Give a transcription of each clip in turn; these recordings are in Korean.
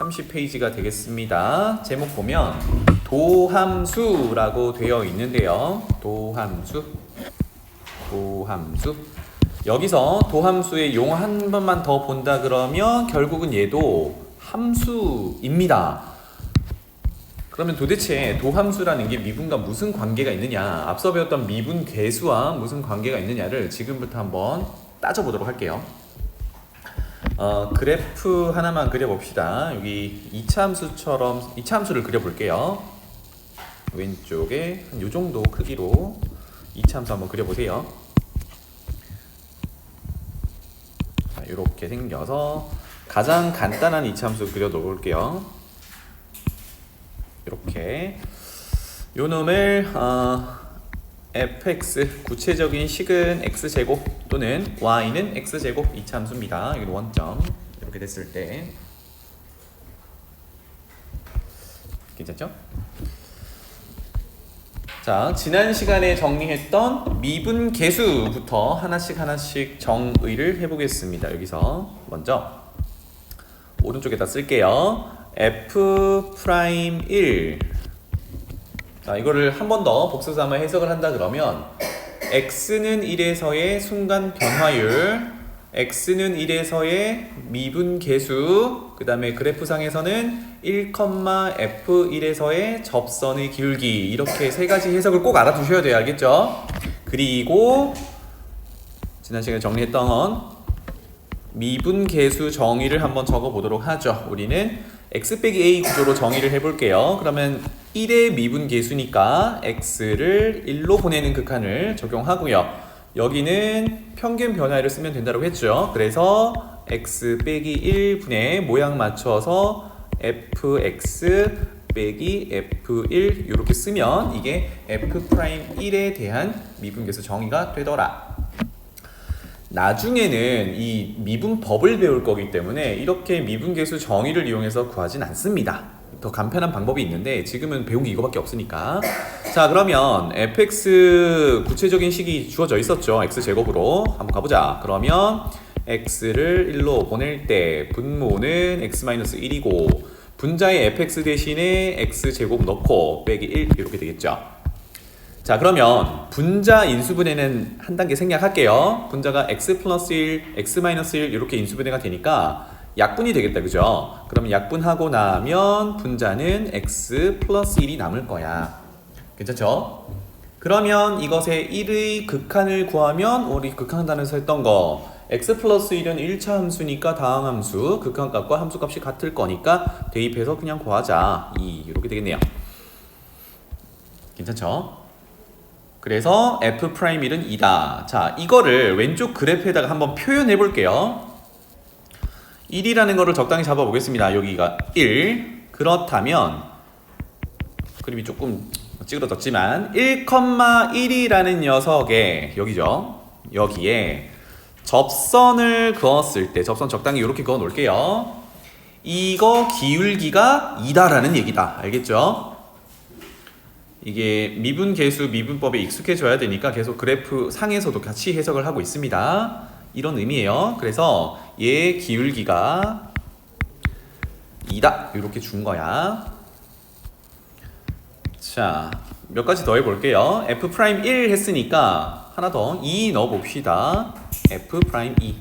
30페이지가 되겠습니다. 제목 보면 도함수라고 되어 있는데요. 도함수. 여기서 도함수의 용어 한 번만 더 본다 그러면 결국은 얘도 함수입니다. 그러면 도대체 도함수라는 게 미분과 무슨 관계가 있느냐, 앞서 배웠던 미분 계수와 무슨 관계가 있느냐를 지금부터 한번 따져보도록 할게요. 그래프 하나만 그려봅시다. 여기 2차 함수처럼 2차 함수를 그려볼게요. 왼쪽에 한 요 정도 크기로 2차 함수 한번 그려보세요. 자, 이렇게 생겨서 가장 간단한 2차 함수 그려놓을게요. 이렇게 요 놈을 fx 구체적인 식은 x제곱 또는 y는 x제곱 2차 함수입니다. 여기는 원점 이렇게 됐을 때 괜찮죠? 자, 지난 시간에 정리했던 미분 계수부터 하나씩 정의를 해보겠습니다. 여기서 먼저 오른쪽에다 쓸게요. f'1 자, 이거를 한 번 더 복수삼아 해석을 한다 그러면 x는 1에서의 순간 변화율, x는 1에서의 미분 계수, 그 다음에 그래프상에서는 1,f1에서의 접선의 기울기, 이렇게 세 가지 해석을 꼭 알아두셔야 돼요. 알겠죠? 그리고 지난 시간에 정리했던 미분 계수 정의를 한번 적어보도록 하죠. 우리는 x 빼기 a 구조로 정의를 해볼게요. 그러면 1의 미분 계수니까 x를 1로 보내는 극한을 적용하고요. 여기는 평균 변화율을 쓰면 된다고 했죠. 그래서 x 빼기 1분의 모양 맞춰서 fx 빼기 f1 이렇게 쓰면 이게 f'1에 대한 미분 계수 정의가 되더라. 나중에는 이 미분법을 배울 거기 때문에 이렇게 미분계수 정의를 이용해서 구하진 않습니다. 더 간편한 방법이 있는데 지금은 배운 게 이거밖에 없으니까. 자, 그러면 fx 구체적인 식이 주어져 있었죠. x제곱으로 한번 가보자. 그러면 x를 1로 보낼 때 분모는 x-1이고 분자의 fx 대신에 x제곱 넣고 빼기 1 이렇게 되겠죠. 자, 그러면 분자 인수분해는 한 단계 생략할게요. 분자가 x 플러스 1, x 마이너스 1 이렇게 인수분해가 되니까 약분이 되겠다. 그죠? 그럼 약분하고 나면 분자는 x 플러스 1이 남을 거야. 괜찮죠? 그러면 이것의 1의 극한을 구하면 우리 극한 단에서 했던 거 x 플러스 1은 1차 함수니까 다항함수, 극한값과 함수값이 같을 거니까 대입해서 그냥 구하자. 이렇게 되겠네요. 괜찮죠? 그래서 f'1은 2다. 자, 이거를 왼쪽 그래프에다가 한번 표현해 볼게요. 1이라는 거를 적당히 잡아 보겠습니다. 여기가 1. 그렇다면 그림이 조금 찌그러졌지만 1,1이라는 녀석에 여기죠. 여기에 접선을 그었을 때 접선 적당히 이렇게 그어 놓을게요. 이거 기울기가 2다라는 얘기다. 알겠죠? 이게 미분계수, 미분법에 익숙해져야 되니까 계속 그래프 상에서도 같이 해석을 하고 있습니다. 이런 의미예요. 그래서 얘 기울기가 2다. 이렇게 준 거야. 자, 몇 가지 더 해볼게요. f'1 했으니까 하나 더 2 넣어봅시다. f'2는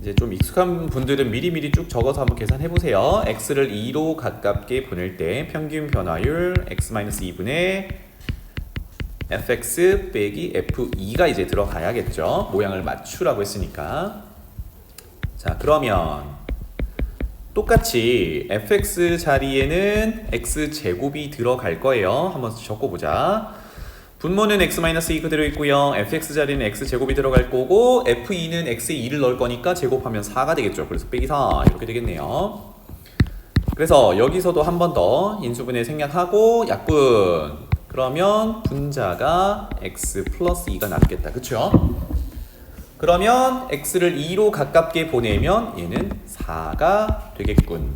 이제 좀 익숙한 분들은 미리미리 쭉 적어서 한번 계산해보세요. x를 2로 가깝게 보낼 때 평균 변화율 x-2분의 fx 빼기 f2가 이제 들어가야겠죠. 모양을 맞추라고 했으니까. 자, 그러면 똑같이 fx 자리에는 x제곱이 들어갈 거예요. 한번 적어보자. 분모는 x-2 그대로 있고요. fx 자리는 x제곱이 들어갈 거고 f2는 x에 2를 넣을 거니까 제곱하면 4가 되겠죠. 그래서 빼기 4 이렇게 되겠네요. 그래서 여기서도 한 번 더 인수분해 생략하고 약분. 그러면 분자가 x 플러스 2가 남겠다. 그쵸? 그러면 x를 2로 가깝게 보내면 얘는 4가 되겠군.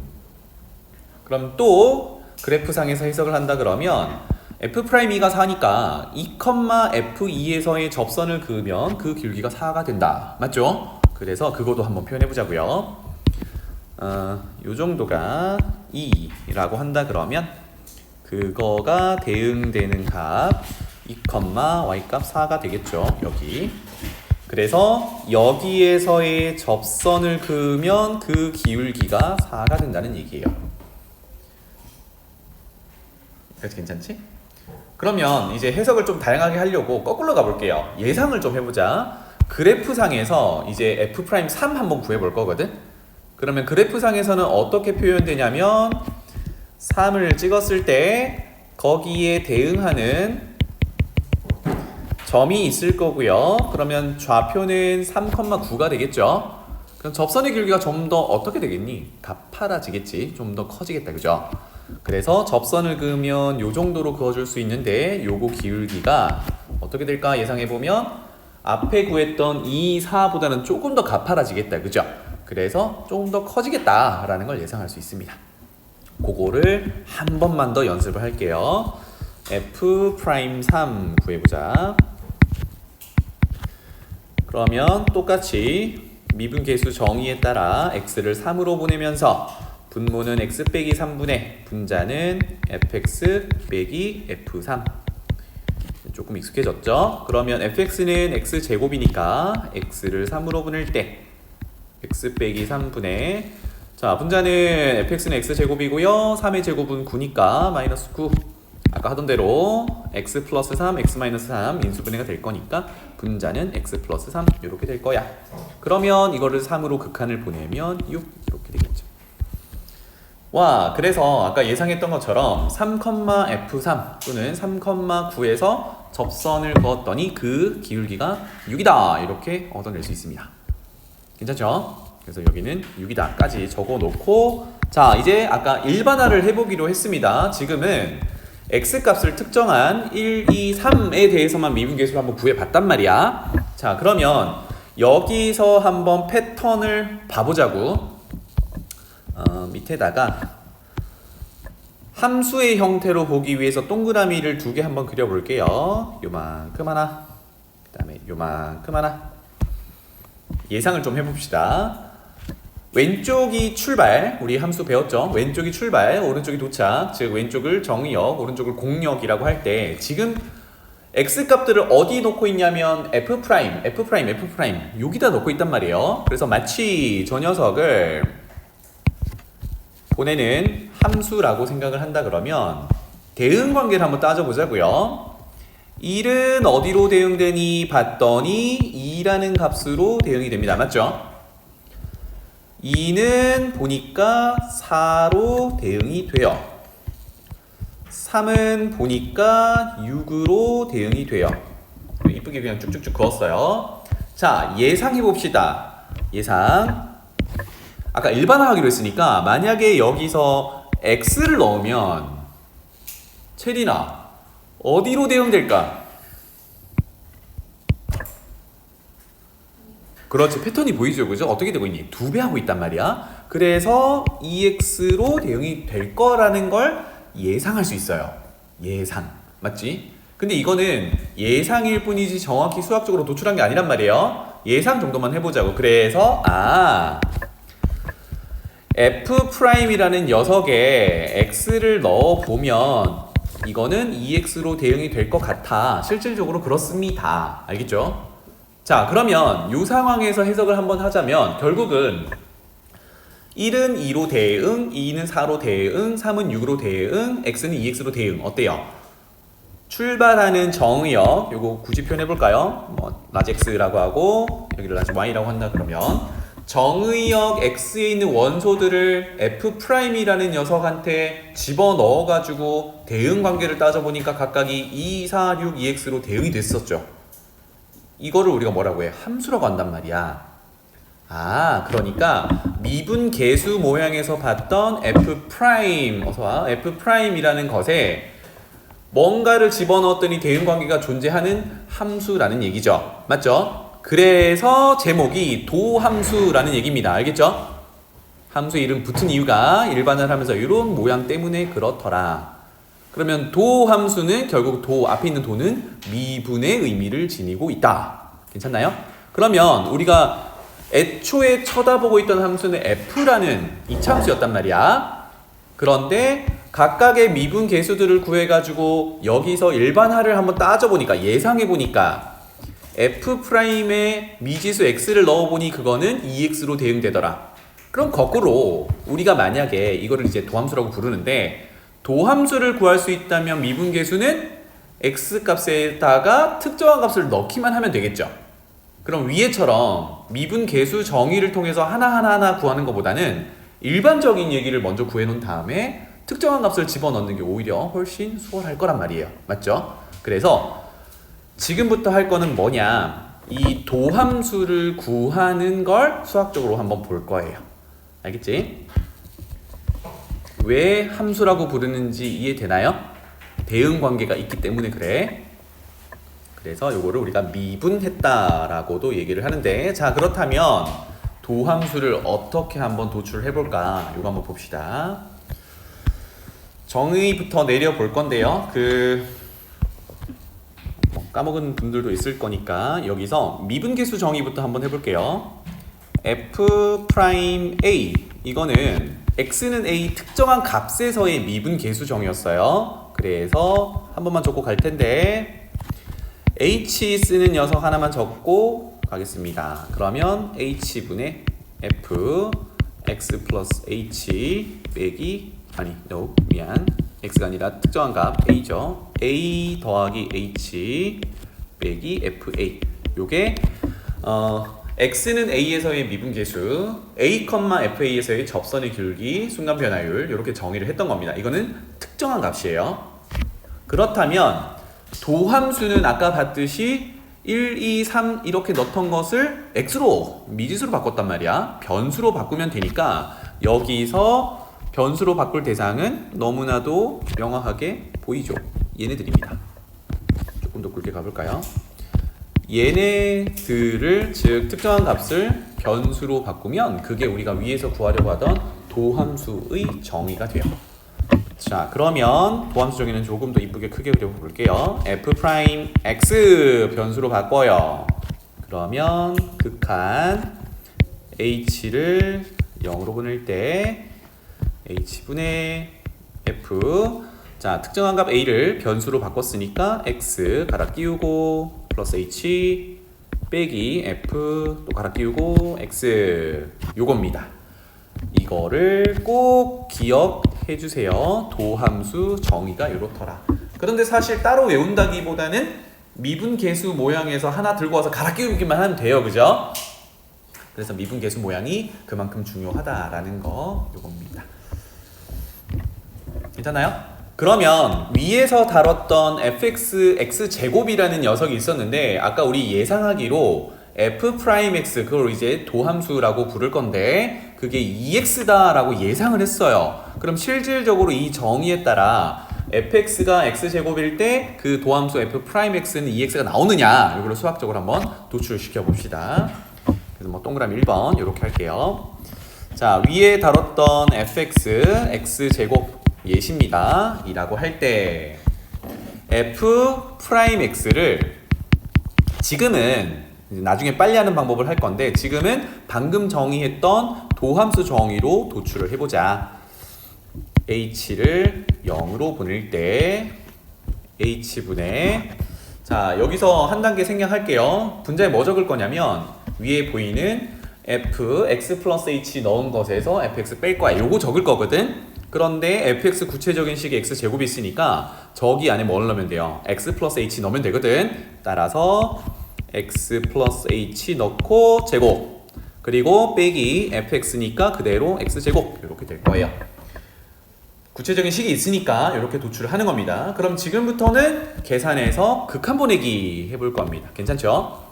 그럼 또 그래프상에서 해석을 한다 그러면 f'2가 4니까 2,f2에서의 접선을 그으면 그 기울기가 4가 된다. 맞죠? 그래서 그것도 한번 표현해 보자고요. 요 정도가 2라고 한다 그러면 그거가 대응되는 값 2, y값 4가 되겠죠. 여기. 그래서 여기에서의 접선을 그으면 그 기울기가 4가 된다는 얘기예요. 그래서 괜찮지? 그러면 이제 해석을 좀 다양하게 하려고 거꾸로 가볼게요. 예상을 좀 해보자. 그래프상에서 이제 F'3 한번 구해볼 거거든? 그러면 그래프상에서는 어떻게 표현되냐면 3을 찍었을 때 거기에 대응하는 점이 있을 거고요. 그러면 좌표는 3,9가 되겠죠. 그럼 접선의 길이가 좀 더 어떻게 되겠니? 가파라지겠지. 좀 더 커지겠다. 그죠? 그래서 접선을 그으면 요 정도로 그어줄 수 있는데 요거 기울기가 어떻게 될까 예상해보면 앞에 구했던 2, 4보다는 조금 더 가파라지겠다. 그죠? 그래서 조금 더 커지겠다라는 걸 예상할 수 있습니다. 그거를 한 번만 더 연습을 할게요. F'3 구해보자. 그러면 똑같이 미분계수 정의에 따라 x를 3으로 보내면서 분모는 x 빼기 3분의 분자는 fx 빼기 f3. 조금 익숙해졌죠? 그러면 fx는 x제곱이니까 x를 3으로 보낼 때 x 빼기 3분의 자 분자는 fx는 x제곱이고요. 3의 제곱은 9니까 마이너스 9. 아까 하던 대로 x 플러스 3, x 마이너스 3 인수분해가 될 거니까 분자는 x 플러스 3 이렇게 될 거야. 그러면 이거를 3으로 극한을 보내면 6 이렇게 되겠죠. 와, 그래서 아까 예상했던 것처럼 3,f3 또는 3,9에서 접선을 그었더니 그 기울기가 6이다 이렇게 얻어낼 수 있습니다. 괜찮죠? 그래서 여기는 6이다까지 적어놓고 자 이제 아까 일반화를 해보기로 했습니다. 지금은 x값을 특정한 1, 2, 3에 대해서만 미분계수를 한번 구해봤단 말이야. 자 그러면 여기서 한번 패턴을 봐보자고. 밑에다가 함수의 형태로 보기 위해서 동그라미를 2개 한번 그려볼게요. 요만큼 하나, 그 다음에 요만큼 하나. 예상을 좀 해봅시다. 왼쪽이 출발, 우리 함수 배웠죠? 왼쪽이 출발, 오른쪽이 도착. 즉 왼쪽을 정의역, 오른쪽을 공역이라고 할 때 지금 x값들을 어디 놓고 있냐면 f', 여기다 놓고 있단 말이에요. 그래서 마치 저 녀석을 보내는 함수라고 생각을 한다 그러면 대응 관계를 한번 따져보자고요. 1은 어디로 대응되니 봤더니 2라는 값으로 대응이 됩니다. 맞죠? 2는 보니까 4로 대응이 돼요. 3은 보니까 6으로 대응이 돼요. 이쁘게 그냥 쭉쭉쭉 그었어요. 자, 예상해 봅시다. 예상. 아까 일반화하기로 했으니까 만약에 여기서 x를 넣으면 체리나 어디로 대응될까? 그렇지, 패턴이 보이죠, 그죠? 어떻게 되고 있니? 2배 하고 있단 말이야. 그래서 2x로 대응이 될 거라는 걸 예상할 수 있어요. 예상, 맞지? 근데 이거는 예상일 뿐이지 정확히 수학적으로 도출한 게 아니란 말이에요. 예상 정도만 해보자고. 그래서 F'이라는 녀석에 x를 넣어보면 이거는 2x로 대응이 될 것 같아. 실질적으로 그렇습니다. 알겠죠? 자, 그러면 이 상황에서 해석을 한번 하자면 결국은 1은 2로 대응, 2는 4로 대응, 3은 6으로 대응, x는 2x로 대응. 어때요? 출발하는 정의역, 요거 굳이 표현해볼까요? 뭐 라지 x라고 하고 여기를 라지 y라고 한다 그러면 정의역 x에 있는 원소들을 F'이라는 녀석한테 집어넣어가지고 대응 관계를 따져보니까 각각이 2, 4, 6, 2x로 대응이 됐었죠. 이거를 우리가 뭐라고 해? 함수라고 한단 말이야. 그러니까 미분계수 모양에서 봤던 F', 어서와, F'이라는 것에 뭔가를 집어넣었더니 대응 관계가 존재하는 함수라는 얘기죠. 맞죠? 그래서 제목이 도함수라는 얘기입니다. 알겠죠? 함수 이름 붙은 이유가 일반화를 하면서 이런 모양 때문에 그렇더라. 그러면 도함수는 결국 앞에 있는 도는 미분의 의미를 지니고 있다. 괜찮나요? 그러면 우리가 애초에 쳐다보고 있던 함수는 f라는 이차함수였단 말이야. 그런데 각각의 미분 계수들을 구해가지고 여기서 일반화를 한번 따져보니까, 예상해보니까 f'의 미지수 x를 넣어보니 그거는 2x로 대응되더라. 그럼 거꾸로 우리가 만약에 이거를 이제 도함수라고 부르는데, 도함수를 구할 수 있다면 미분 계수는 x 값에다가 특정한 값을 넣기만 하면 되겠죠. 그럼 위에처럼 미분 계수 정의를 통해서 하나하나 구하는 것보다는 일반적인 얘기를 먼저 구해놓은 다음에 특정한 값을 집어넣는 게 오히려 훨씬 수월할 거란 말이에요. 맞죠? 그래서 지금부터 할 거는 뭐냐, 이 도함수를 구하는 걸 수학적으로 한번 볼 거예요. 알겠지? 왜 함수라고 부르는지 이해되나요? 대응 관계가 있기 때문에 그래. 그래서 요거를 우리가 미분했다라고도 얘기를 하는데, 자, 그렇다면 도함수를 어떻게 한번 도출해 볼까? 요거 한번 봅시다. 정의부터 내려 볼 건데요. 까먹은 분들도 있을 거니까 여기서 미분계수 정의부터 한번 해볼게요. f'A, 이거는 x는 a 특정한 값에서의 미분계수 정의였어요. 그래서 한 번만 적고 갈 텐데, h 쓰는 녀석 하나만 적고 가겠습니다. 그러면 h분의 f x 플러스 h 빼기, 미안, x가 아니라 특정한 값 a죠. a 더하기 h 빼기 fa. 요게 x는 a에서의 미분계수, a, fa에서의 접선의 길기, 순간 변화율, 이렇게 정의를 했던 겁니다. 이거는 특정한 값이에요. 그렇다면 도함수는 아까 봤듯이 1, 2, 3 이렇게 넣던 것을 x로, 미지수로 바꿨단 말이야. 변수로 바꾸면 되니까 여기서 변수로 바꿀 대상은 너무나도 명확하게 보이죠. 얘네들입니다. 조금 더 굵게 가볼까요? 얘네들을, 즉 특정한 값을 변수로 바꾸면 그게 우리가 위에서 구하려고 하던 도함수의 정의가 돼요. 자, 그러면 도함수 정의는 조금 더 이쁘게 크게 그려볼게요. f'x 변수로 바꿔요. 그러면 극한 h를 0으로 보낼 때 h분의 f, 자, 특정한 값 a를 변수로 바꿨으니까 x 갈아 끼우고 플러스 h 빼기 f 또 갈아 끼우고 x, 요겁니다. 이거를 꼭 기억해 주세요. 도함수 정의가 이렇더라. 그런데 사실 따로 외운다기보다는 미분계수 모양에서 하나 들고 와서 갈아 끼우기만 하면 돼요. 그죠? 그래서 미분계수 모양이 그만큼 중요하다라는 거, 요겁니다. 괜찮아요? 그러면 위에서 다뤘던 fx x제곱이라는 녀석이 있었는데, 아까 우리 예상하기로 f'x, 그걸 이제 도함수라고 부를 건데 그게 2x다 라고 예상을 했어요. 그럼 실질적으로 이 정의에 따라 fx가 x제곱일 때 그 도함수 f'x는 2x가 나오느냐, 이걸 수학적으로 한번 도출시켜 봅시다. 그래서 뭐 동그라미 1번 이렇게 할게요. 자, 위에 다뤘던 fx x제곱 예시입니다. 이라고 할 때 f'x를 지금은, 나중에 빨리 하는 방법을 할 건데 지금은 방금 정의했던 도함수 정의로 도출을 해보자. h를 0으로 보낼 때 h분의, 자, 여기서 한 단계 생략할게요. 분자에 뭐 적을 거냐면 위에 보이는 f x 플러스 h 넣은 것에서 fx 뺄 거야. 요거 적을 거거든. 그런데 fx 구체적인 식이 x제곱이 있으니까 저기 안에 뭘 넣으면 돼요? x 플러스 h 넣으면 되거든. 따라서 x 플러스 h 넣고 제곱, 그리고 빼기 fx니까 그대로 x제곱, 이렇게 될 거예요. 구체적인 식이 있으니까 이렇게 도출을 하는 겁니다. 그럼 지금부터는 계산해서 극한 보내기 해볼 겁니다. 괜찮죠?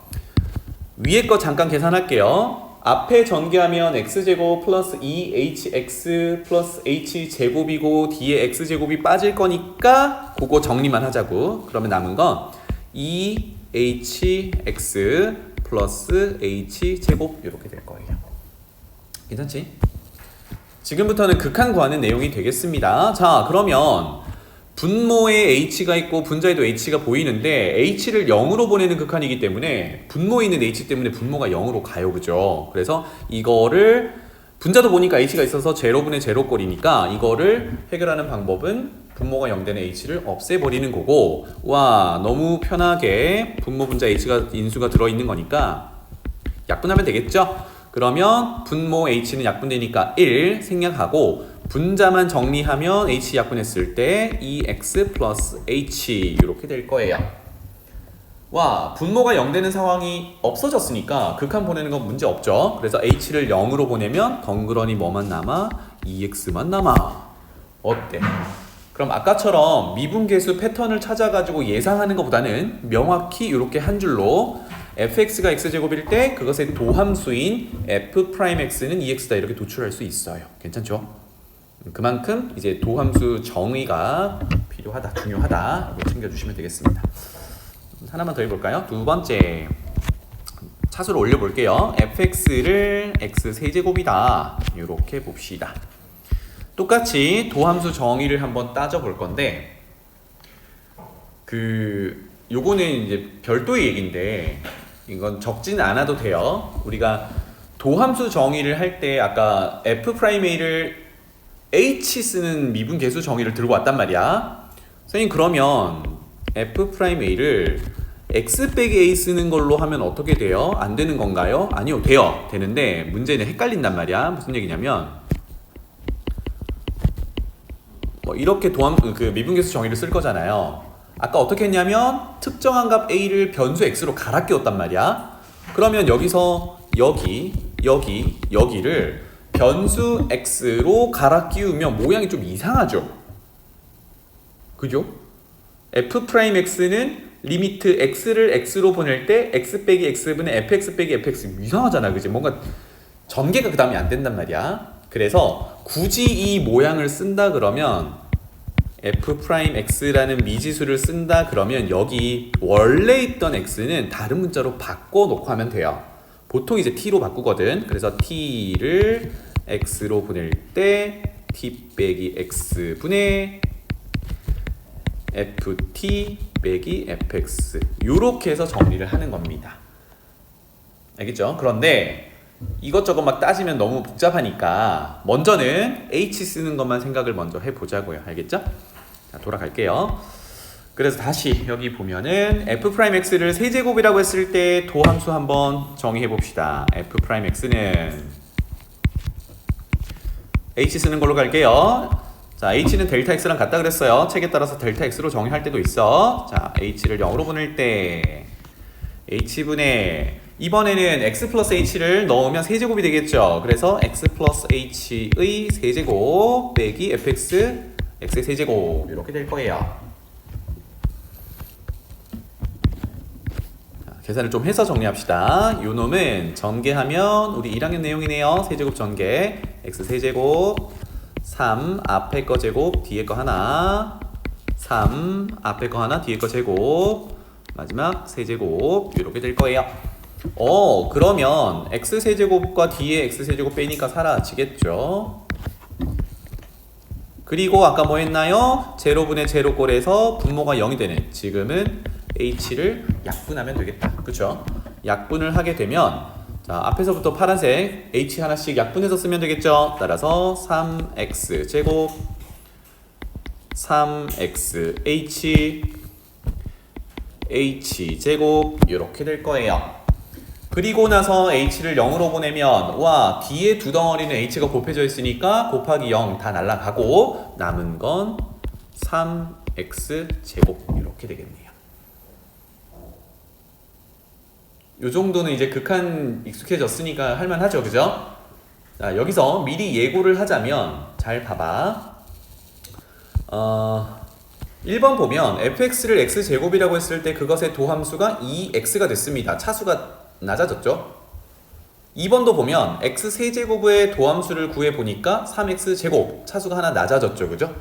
위에 거 잠깐 계산할게요. 앞에 전개하면 x제곱 플러스 2hx 플러스 h제곱이고 뒤에 x제곱이 빠질 거니까 그거 정리만 하자고. 그러면 남은 건 2hx 플러스 h제곱, 이렇게 될 거예요. 괜찮지? 지금부터는 극한 구하는 내용이 되겠습니다. 자, 그러면 분모에 h가 있고 분자에도 h가 보이는데 h를 0으로 보내는 극한이기 때문에 분모에 있는 h 때문에 분모가 0으로 가요. 그죠? 그래서 이거를 분자도 보니까 h가 있어서 제로분의 제로꼴이니까 이거를 해결하는 방법은 분모가 0 되는 h를 없애버리는 거고, 와 너무 편하게 분모 분자 h가 인수가 들어있는 거니까 약분하면 되겠죠? 그러면 분모 h는 약분되니까 1 생략하고 분자만 정리하면 h 약분했을 때 2x 플러스 h 이렇게 될 거예요. 와 분모가 0 되는 상황이 없어졌으니까 극한 보내는 건 문제 없죠. 그래서 h를 0으로 보내면 덩그러니 뭐만 남아? 2x만 남아. 어때? 그럼 아까처럼 미분계수 패턴을 찾아가지고 예상하는 것보다는 명확히 이렇게 한 줄로 fx가 x제곱일 때 그것의 도함수인 f'x는 2x다 이렇게 도출할 수 있어요. 괜찮죠? 그만큼 이제 도함수 정의가 필요하다, 중요하다. 이거 챙겨주시면 되겠습니다. 하나만 더 해볼까요? 두 번째 차수를 올려볼게요. fx를 x세제곱이다 이렇게 봅시다. 똑같이 도함수 정의를 한번 따져볼 건데 요거는 이제 별도의 얘기인데 이건 적지는 않아도 돼요. 우리가 도함수 정의를 할 때 아까 f'a를 h 쓰는 미분계수 정의를 들고 왔단 말이야. 선생님 그러면 f'a를 x 빼기 a 쓰는 걸로 하면 어떻게 돼요? 안 되는 건가요? 아니요, 돼요. 되는데 문제는 헷갈린단 말이야. 무슨 얘기냐면 이렇게 미분계수 정의를 쓸 거잖아요. 아까 어떻게 했냐면 특정한 값 a를 변수 x로 갈아 끼웠단 말이야. 그러면 여기서 여기를 변수 x로 갈아 끼우면 모양이 좀 이상하죠. 그죠? f'x는 리미트 x를 x로 보낼 때 x 빼기 x분의 fx 빼기 fx 이상하잖아. 그지? 뭔가 전개가 그 다음에 안 된단 말이야. 그래서 굳이 이 모양을 쓴다 그러면 f'x라는 미지수를 쓴다 그러면 여기 원래 있던 x는 다른 문자로 바꿔놓고 하면 돼요. 보통 이제 t로 바꾸거든. 그래서 t를 x로 보낼 때 t 빼기 x분의 ft 빼기 fx 요렇게 해서 정리를 하는 겁니다. 알겠죠? 그런데 이것저것 막 따지면 너무 복잡하니까 먼저는 h 쓰는 것만 생각을 먼저 해보자고요. 알겠죠? 자, 돌아갈게요. 그래서 다시 여기 보면은 f'x를 세제곱이라고 했을 때 도함수 한번 정의해 봅시다. f'x는 h 쓰는 걸로 갈게요. 자, h는 델타 x랑 같다 그랬어요. 책에 따라서 델타 x로 정의할 때도 있어. 자, h를 0으로 보낼 때 h분의 이번에는 x 플러스 h를 넣으면 세제곱이 되겠죠. 그래서 x 플러스 h의 세제곱 빼기 fx x의 세제곱 이렇게 될 거예요. 자, 계산을 좀 해서 정리합시다. 요 놈은 전개하면 우리 1학년 내용이네요. 세제곱 전개 x 세제곱 3 앞에 거 제곱 뒤에 거 하나 3 앞에 거 하나 뒤에 거 제곱 마지막 세제곱 이렇게 될 거예요. 그러면 x세제곱과 뒤에 x세제곱 빼니까 사라지겠죠. 그리고 아까 뭐 했나요? 제로분의 제로꼴에서 분모가 0이 되는 지금은 h를 약분하면 되겠다. 그쵸? 약분을 하게 되면 자, 앞에서부터 파란색 h 하나씩 약분해서 쓰면 되겠죠. 따라서 3x 제곱 3x h 제곱 이렇게 될 거예요. 그리고 나서 h를 0으로 보내면 와 뒤에 두 덩어리는 h가 곱해져 있으니까 곱하기 0 다 날라가고 남은 건 3x 제곱 이렇게 되겠네요. 요 정도는 이제 극한 익숙해졌으니까 할만하죠. 그죠? 자, 여기서 미리 예고를 하자면 잘 봐봐. 1번 보면 fx를 x제곱이라고 했을 때 그것의 도함수가 2x가 됐습니다. 차수가 낮아졌죠. 2번도 보면 x세제곱의 도함수를 구해보니까 3x제곱 차수가 하나 낮아졌죠. 그죠?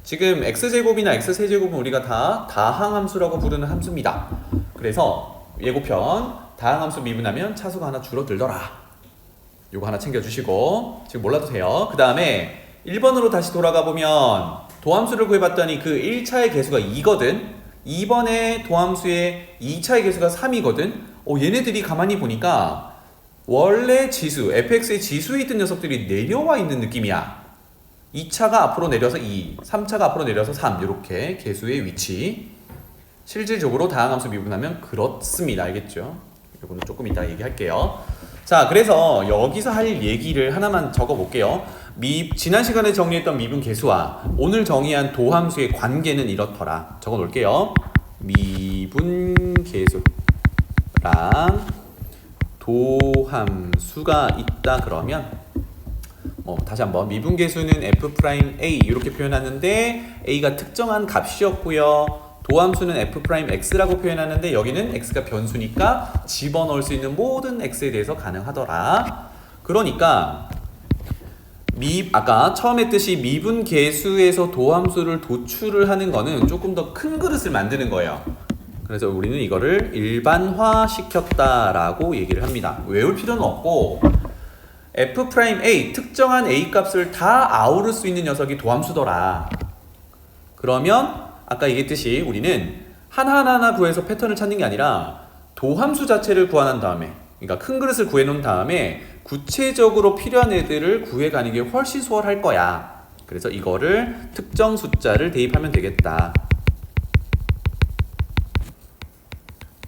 지금 x제곱이나 x세제곱은 우리가 다 다항함수라고 부르는 함수입니다. 그래서 예고편 다항함수 미분하면 차수가 하나 줄어들더라. 요거 하나 챙겨주시고 지금 몰라도 돼요. 그 다음에 1번으로 다시 돌아가 보면 도함수를 구해봤더니 그 1차의 개수가 2거든. 2번의 도함수의 2차의 개수가 3이거든. 얘네들이 가만히 보니까 원래 지수, fx의 지수에 있던 녀석들이 내려와 있는 느낌이야. 2차가 앞으로 내려서 2, 3차가 앞으로 내려서 3 이렇게 개수의 위치. 실질적으로 다항함수 미분하면 그렇습니다. 알겠죠? 이거는 조금 이따 얘기할게요. 자, 그래서 여기서 할 얘기를 하나만 적어볼게요. 지난 시간에 정리했던 미분 개수와 오늘 정의한 도함수의 관계는 이렇더라. 적어놓을게요. 미분 개수랑 도함수가 있다 그러면 다시 한번 미분 개수는 f'A 이렇게 표현하는데 A가 특정한 값이었고요. 도함수는 f'x라고 표현하는데 여기는 x가 변수니까 집어넣을 수 있는 모든 x에 대해서 가능하더라. 그러니까 아까 처음 했듯이 미분 개수에서 도함수를 도출을 하는 거는 조금 더 큰 그릇을 만드는 거예요. 그래서 우리는 이거를 일반화 시켰다라고 얘기를 합니다. 외울 필요는 없고 f'A 특정한 a 값을 다 아우를 수 있는 녀석이 도함수더라. 그러면 아까 얘기했듯이 우리는 하나하나 구해서 패턴을 찾는 게 아니라 도함수 자체를 구하는 다음에, 그러니까 큰 그릇을 구해놓은 다음에 구체적으로 필요한 애들을 구해가는 게 훨씬 수월할 거야. 그래서 이거를 특정 숫자를 대입하면 되겠다.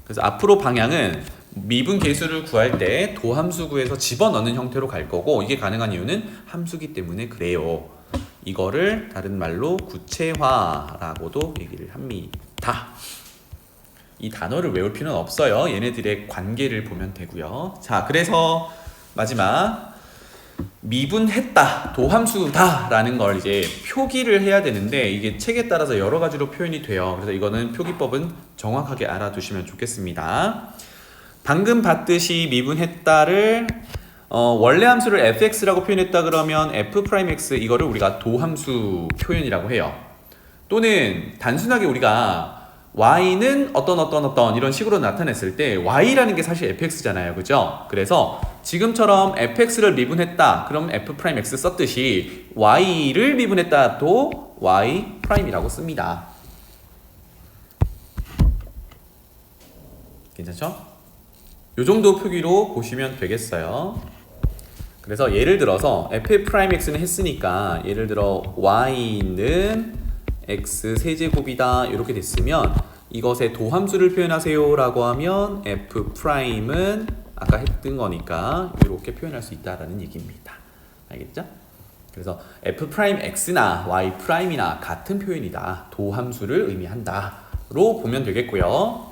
그래서 앞으로 방향은 미분 개수를 구할 때 도함수 구해서 집어넣는 형태로 갈 거고, 이게 가능한 이유는 함수기 때문에 그래요. 이거를 다른 말로 구체화라고도 얘기를 합니다. 이 단어를 외울 필요는 없어요. 얘네들의 관계를 보면 되고요. 자, 그래서 마지막 미분했다, 도함수다 라는 걸 이제 표기를 해야 되는데 이게 책에 따라서 여러 가지로 표현이 돼요. 그래서 이거는 표기법은 정확하게 알아두시면 좋겠습니다. 방금 봤듯이 미분했다를 원래 함수를 fx라고 표현했다 그러면 f'x 이거를 우리가 도함수 표현이라고 해요. 또는 단순하게 우리가 y는 어떤 이런 식으로 나타냈을 때 y라는 게 사실 fx잖아요. 그죠? 그래서 지금처럼 fx를 미분했다 그럼 f'x 썼듯이 y를 미분했다 도 y'이라고 씁니다. 괜찮죠? 요 정도 표기로 보시면 되겠어요. 그래서 예를 들어서 f'x는 했으니까 예를 들어 y는 x 세제곱이다 이렇게 됐으면 이것의 도함수를 표현하세요 라고 하면 f'은 아까 했던 거니까 이렇게 표현할 수 있다라는 얘기입니다. 알겠죠? 그래서 f'x나 y'이나 같은 표현이다. 도함수를 의미한다 로 보면 되겠고요.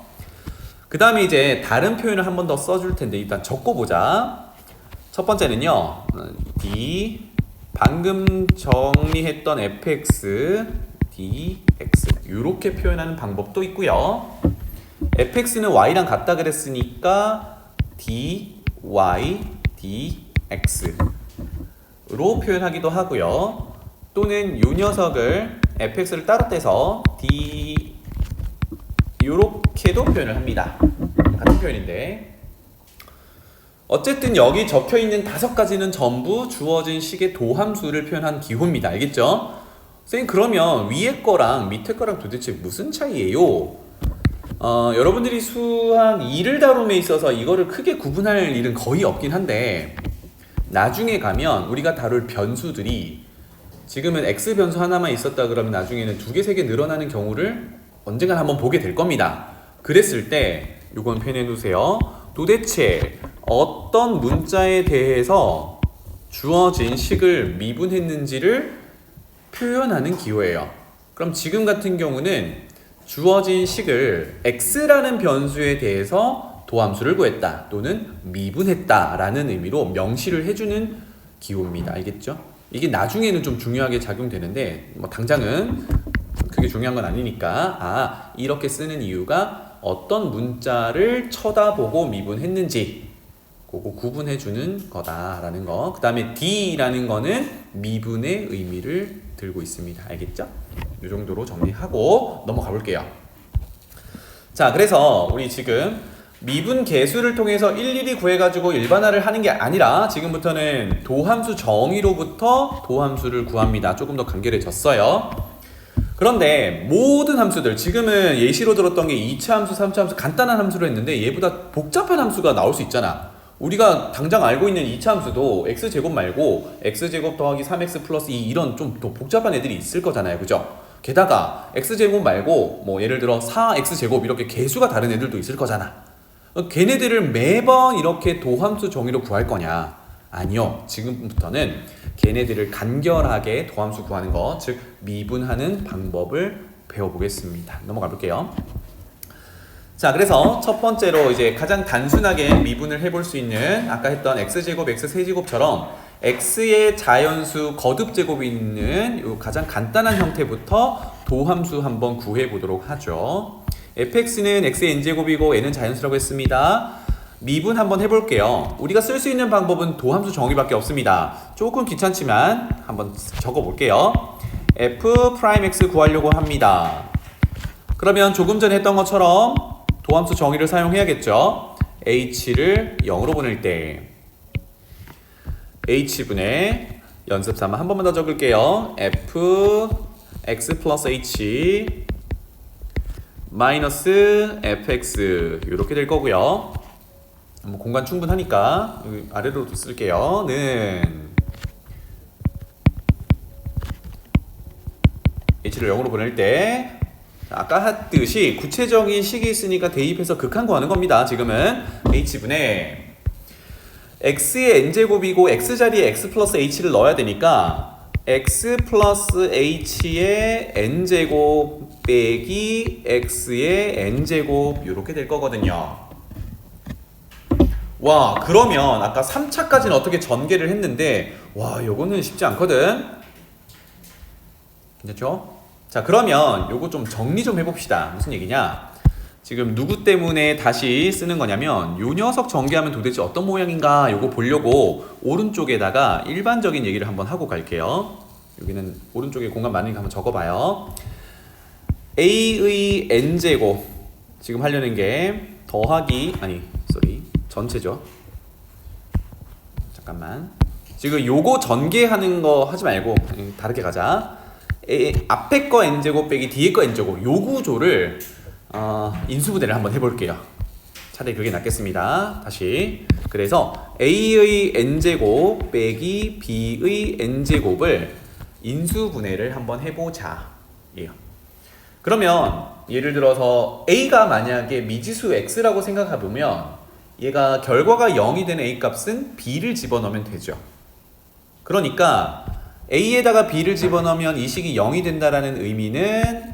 그 다음에 이제 다른 표현을 한 번 더 써줄 텐데 일단 적고보자. 첫 번째는요, 이 방금 정리했던 fx dx 이렇게 표현하는 방법도 있고요. fx는 y랑 같다 그랬으니까 dy dx로 표현하기도 하고요. 또는 이 녀석을 fx를 따로 떼서 d 이렇게도 표현을 합니다. 같은 표현인데 어쨌든 여기 적혀있는 5가지는 전부 주어진 식의 도함수를 표현한 기호입니다. 알겠죠? 선생님 그러면 위에 거랑 밑에 거랑 도대체 무슨 차이예요? 여러분들이 수학 2를 다룸에 있어서 이거를 크게 구분할 일은 거의 없긴 한데 나중에 가면 우리가 다룰 변수들이 지금은 x 변수 하나만 있었다 그러면 나중에는 2개, 3개 늘어나는 경우를 언젠간 한번 보게 될 겁니다. 그랬을 때 이건 표현해 놓으세요. 도대체 어떤 문자에 대해서 주어진 식을 미분했는지를 표현하는 기호예요. 그럼 지금 같은 경우는 주어진 식을 x라는 변수에 대해서 도함수를 구했다 또는 미분했다 라는 의미로 명시를 해주는 기호입니다. 알겠죠? 이게 나중에는 좀 중요하게 작용되는데 당장은 그게 중요한 건 아니니까 이렇게 쓰는 이유가 어떤 문자를 쳐다보고 미분했는지 그거 구분해주는 거다라는 거. 그 다음에 D라는 거는 미분의 의미를 들고 있습니다. 알겠죠? 이 정도로 정리하고 넘어가 볼게요. 자, 그래서 우리 지금 미분 계수를 통해서 일일이 구해가지고 일반화를 하는 게 아니라 지금부터는 도함수 정의로부터 도함수를 구합니다. 조금 더 간결해졌어요. 그런데 모든 함수들, 지금은 예시로 들었던 게 2차 함수, 3차 함수 간단한 함수로 했는데 얘보다 복잡한 함수가 나올 수 있잖아. 우리가 당장 알고 있는 2차 함수도 x제곱 말고 x제곱 더하기 3x 플러스 2 이런 좀 더 복잡한 애들이 있을 거잖아요. 그죠? 게다가 x제곱 말고 뭐 예를 들어 4x제곱 이렇게 개수가 다른 애들도 있을 거잖아. 걔네들을 매번 이렇게 도함수 정의로 구할 거냐? 아니요. 지금부터는 걔네들을 간결하게 도함수 구하는 것, 즉 미분하는 방법을 배워보겠습니다. 넘어가 볼게요. 자, 그래서 첫 번째로 이제 가장 단순하게 미분을 해볼 수 있는 아까 했던 x제곱, x세제곱처럼 x의 자연수 거듭제곱이 있는 요 가장 간단한 형태부터 도함수 한번 구해 보도록 하죠. fx는 x의 n제곱이고 n은 자연수라고 했습니다. 미분 한번 해볼게요. 우리가 쓸 수 있는 방법은 도함수 정의밖에 없습니다. 조금 귀찮지만 한번 적어볼게요. f'x 구하려고 합니다. 그러면 조금 전에 했던 것처럼 도함수 정의를 사용해야겠죠. h를 0으로 보낼 때 h분의 연습3 한 번만 더 적을게요. fx 플러스 h 마이너스 fx 이렇게 될 거고요. 뭐 공간 충분하니까 여기 아래로도 쓸게요. 는 h를 0으로 보낼 때 아까 했듯이 구체적인 식이 있으니까 대입해서 극한 구하는 겁니다. 지금은 h분의 x의 n제곱이고 x 자리에 x 플러스 h를 넣어야 되니까 x 플러스 h의 n제곱 빼기 x의 n제곱 이렇게 될 거거든요. 와, 그러면 아까 3차까지는 어떻게 전개를 했는데 와, 요거는 쉽지 않거든. 괜찮죠? 자, 그러면 요거 좀 정리 좀 해봅시다. 무슨 얘기냐? 지금 누구 때문에 다시 쓰는 거냐면 요 녀석 전개하면 도대체 어떤 모양인가 요거 보려고 오른쪽에다가 일반적인 얘기를 한번 하고 갈게요. 여기는 오른쪽에 공간 많으니까 한번 적어봐요. a의 n제곱 지금 하려는 게 더하기 전체죠. 잠깐만. 지금 요거 전개하는 거 하지 말고 다르게 가자. 앞에 거 n제곱 빼기 뒤에 거 n제곱 요 구조를 인수분해를 한번 해볼게요. 차라리 그게 낫겠습니다. 다시. 그래서 a의 n제곱 빼기 b의 n제곱을 인수분해를 한번 해보자. 예요. 그러면 예를 들어서 a가 만약에 미지수 x라고 생각해보면 얘가 결과가 0이 되는 a 값은 b를 집어넣으면 되죠. 그러니까 a에다가 b를 집어넣으면 이 식이 0이 된다라는 의미는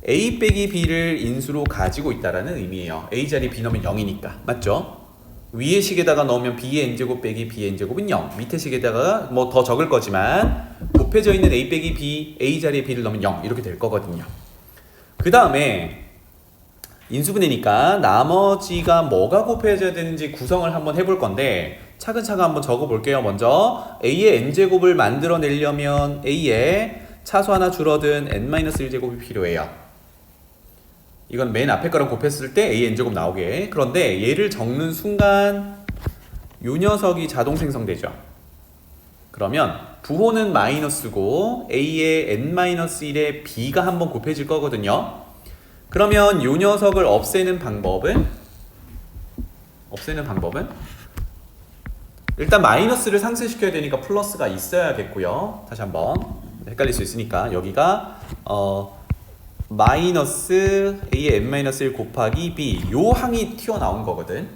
a 빼기 b를 인수로 가지고 있다라는 의미예요. a 자리 b 넣으면 0이니까. 맞죠? 위의 식에다가 넣으면 b의 n제곱 빼기 b의 n제곱은 0. 밑에 식에다가 뭐 더 적을 거지만 곱해져 있는 a 빼기 b, a 자리에 b를 넣으면 0 이렇게 될 거거든요. 그 다음에 인수분해니까 나머지가 뭐가 곱해져야 되는지 구성을 한번 해볼 건데 차근차근 한번 적어볼게요. 먼저 a의 n제곱을 만들어내려면 a에 차수 하나 줄어든 n-1제곱이 필요해요. 이건 맨 앞에 거랑 곱했을 때 a n제곱 나오게. 그런데 얘를 적는 순간 요 녀석이 자동 생성되죠. 그러면 부호는 마이너스고 a의 n-1에 b가 한번 곱해질 거거든요. 그러면 요 녀석을 없애는 방법은 일단 마이너스를 상쇄시켜야 되니까 플러스가 있어야겠고요. 다시 한번 헷갈릴 수 있으니까 여기가 마이너스 a의 n-1 곱하기 b 요 항이 튀어나온 거거든.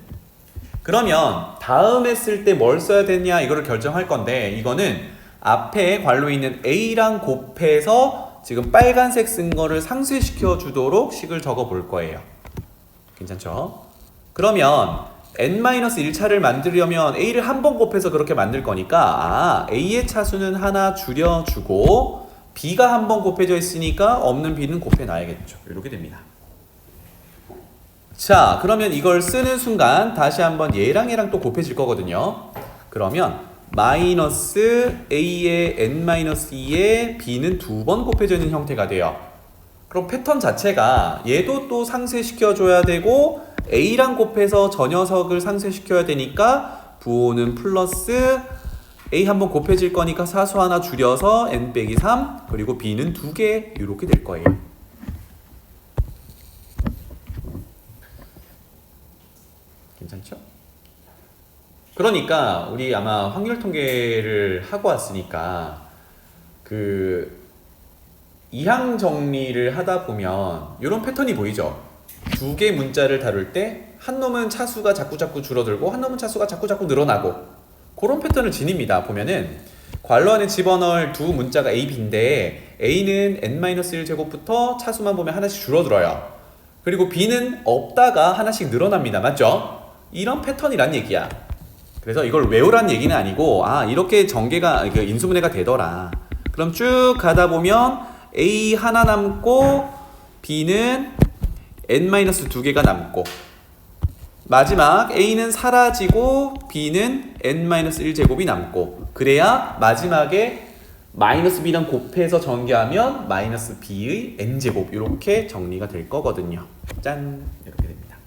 그러면 다음에 쓸 때 뭘 써야 되냐 이거를 결정할 건데 이거는 앞에 괄호에 있는 a랑 곱해서 지금 빨간색 쓴 거를 상쇄시켜 주도록 식을 적어 볼 거예요. 괜찮죠? 그러면 n-1차를 만들려면 a를 한 번 곱해서 그렇게 만들 거니까 a의 차수는 하나 줄여주고 b가 한 번 곱해져 있으니까 없는 b는 곱해놔야겠죠. 이렇게 됩니다. 자, 그러면 이걸 쓰는 순간 다시 한번 얘랑 얘랑 또 곱해질 거거든요. 그러면 마이너스 a의 n-2에 b는 두 번 곱해져 있는 형태가 돼요. 그럼 패턴 자체가 얘도 또 상쇄시켜줘야 되고 A랑 곱해서 저 녀석을 상쇄시켜야 되니까 부호는 플러스 A 한번 곱해질 거니까 사수 하나 줄여서 n 빼기 3 그리고 B는 2개 이렇게 될 거예요. 괜찮죠? 그러니까 우리 아마 확률 통계를 하고 왔으니까 그 이항 정리를 하다 보면 이런 패턴이 보이죠? 두 개 문자를 다룰 때 한 놈은 차수가 자꾸 줄어들고 한 놈은 차수가 자꾸 늘어나고 그런 패턴을 지닙니다. 보면은 괄호 안에 집어넣을 두 문자가 A, B인데 A는 n-1제곱부터 차수만 보면 하나씩 줄어들어요. 그리고 B는 없다가 하나씩 늘어납니다. 맞죠? 이런 패턴이란 얘기야. 그래서 이걸 외우란 얘기는 아니고 이렇게 전개가 인수분해가 되더라. 그럼 쭉 가다 보면 A 하나 남고 B는 n-2개가 남고 마지막 A는 사라지고 B는 n-1제곱이 남고 그래야 마지막에 마이너스 B랑 곱해서 전개하면 마이너스 B의 n제곱 이렇게 정리가 될 거거든요. 짠! 이렇게 됩니다.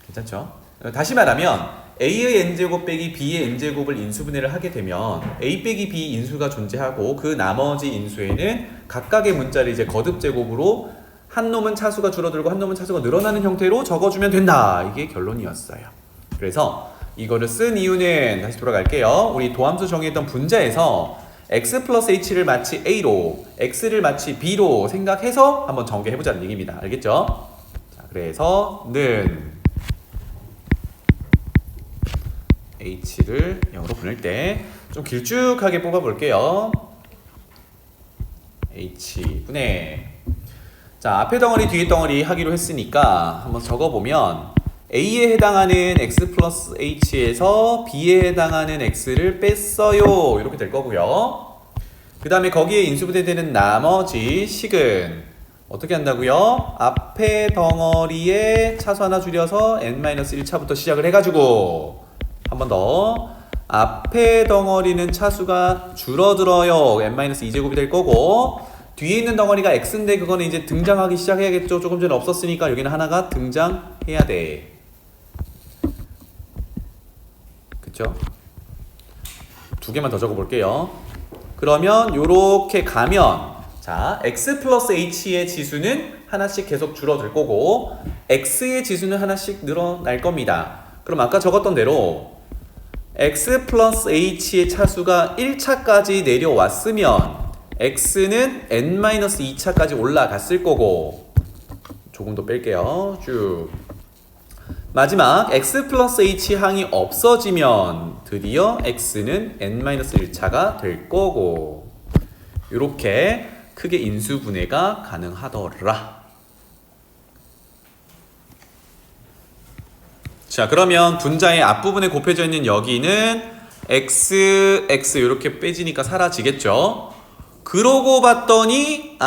괜찮죠? 다시 말하면 A의 n제곱 빼기 B의 n제곱을 인수분해를 하게 되면 A 빼기 B 인수가 존재하고 그 나머지 인수에는 각각의 문자를 이제 거듭제곱으로 한 놈은 차수가 줄어들고 한 놈은 차수가 늘어나는 형태로 적어주면 된다. 이게 결론이었어요. 그래서 이거를 쓴 이유는 다시 돌아갈게요. 우리 도함수 정의했던 분자에서 x 플러스 h를 마치 a로 x를 마치 b로 생각해서 한번 전개해보자는 얘기입니다. 알겠죠? 자, 그래서 는 h를 0으로 보낼 때 좀 길쭉하게 뽑아볼게요. h분의 자, 앞에 덩어리 뒤에 덩어리 하기로 했으니까 한번 적어보면 A에 해당하는 x 플러스 h에서 B에 해당하는 x를 뺐어요. 이렇게 될 거고요. 그 다음에 거기에 인수분해되는 나머지 식은 어떻게 한다고요? 앞에 덩어리에 차수 하나 줄여서 n-1차부터 시작을 해가지고 한 번 더 앞에 덩어리는 차수가 줄어들어요. n-2제곱이 될 거고 뒤에 있는 덩어리가 x인데 그거는 이제 등장하기 시작해야겠죠. 조금 전에 없었으니까 여기는 하나가 등장해야 돼. 그쵸? 두 개만 더 적어볼게요. 그러면 요렇게 가면 자 x 플러스 h의 지수는 하나씩 계속 줄어들 거고 x의 지수는 하나씩 늘어날 겁니다. 그럼 아까 적었던 대로 x 플러스 h의 차수가 1차까지 내려왔으면 x는 n-2차까지 올라갔을 거고 조금 더 뺄게요. 쭉 마지막 x 플러스 h 항이 없어지면 드디어 x는 n-1차가 될 거고 이렇게 크게 인수분해가 가능하더라. 자 그러면 분자의 앞부분에 곱해져 있는 여기는 x 이렇게 빼지니까 사라지겠죠. 그러고 봤더니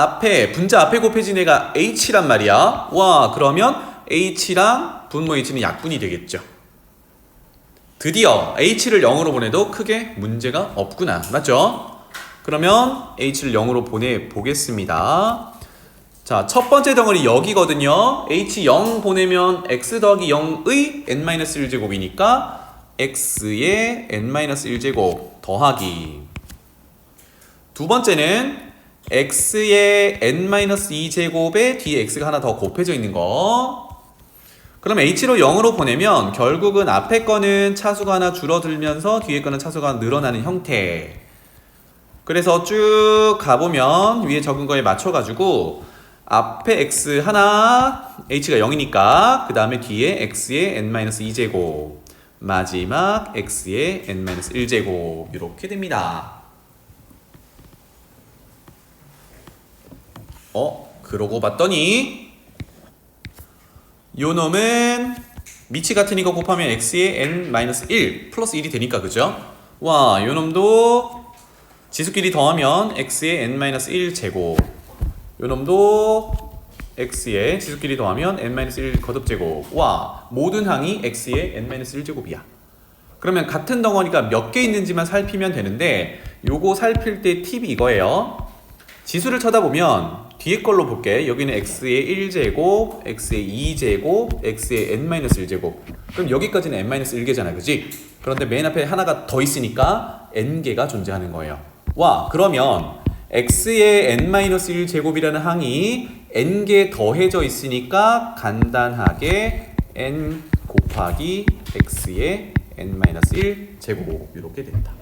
분자 앞에 곱해진 애가 h란 말이야. 와 그러면 h랑 분모 h는 약분이 되겠죠. 드디어 h를 0으로 보내도 크게 문제가 없구나. 맞죠? 그러면 h를 0으로 보내보겠습니다. 자, 첫 번째 덩어리 여기거든요. h 0 보내면 x 더하기 0의 n-1제곱이니까 x의 n-1제곱 더하기 두 번째는 x의 n-2제곱에 뒤에 x가 하나 더 곱해져 있는 거. 그럼 h로 0으로 보내면 결국은 앞에 거는 차수가 하나 줄어들면서 뒤에 거는 차수가 늘어나는 형태. 그래서 쭉 가보면 위에 적은 거에 맞춰가지고 앞에 x 하나 h가 0이니까 그 다음에 뒤에 x의 n-2제곱 마지막 x의 n-1제곱 이렇게 됩니다. 그러고 봤더니 요 놈은 밑이 같으니까 곱하면 x의 n-1 플러스 1이 되니까 그죠? 와, 요 놈도 지수끼리 더하면 x의 n-1 제곱 요 놈도 x의 지수끼리 더하면 n-1 거듭제곱 와, 모든 항이 x의 n-1 제곱이야. 그러면 같은 덩어리가 몇 개 있는지만 살피면 되는데 요거 살필 때 팁이 이거예요. 지수를 쳐다보면 뒤에 걸로 볼게. 여기는 x의 1제곱, x의 2제곱, x의 n-1제곱. 그럼 여기까지는 n-1개잖아, 그지? 그런데 맨 앞에 하나가 더 있으니까 n개가 존재하는 거예요. 와, 그러면 x의 n-1제곱이라는 항이 n개 더해져 있으니까 간단하게 n 곱하기 x의 n-1제곱 이렇게 된다.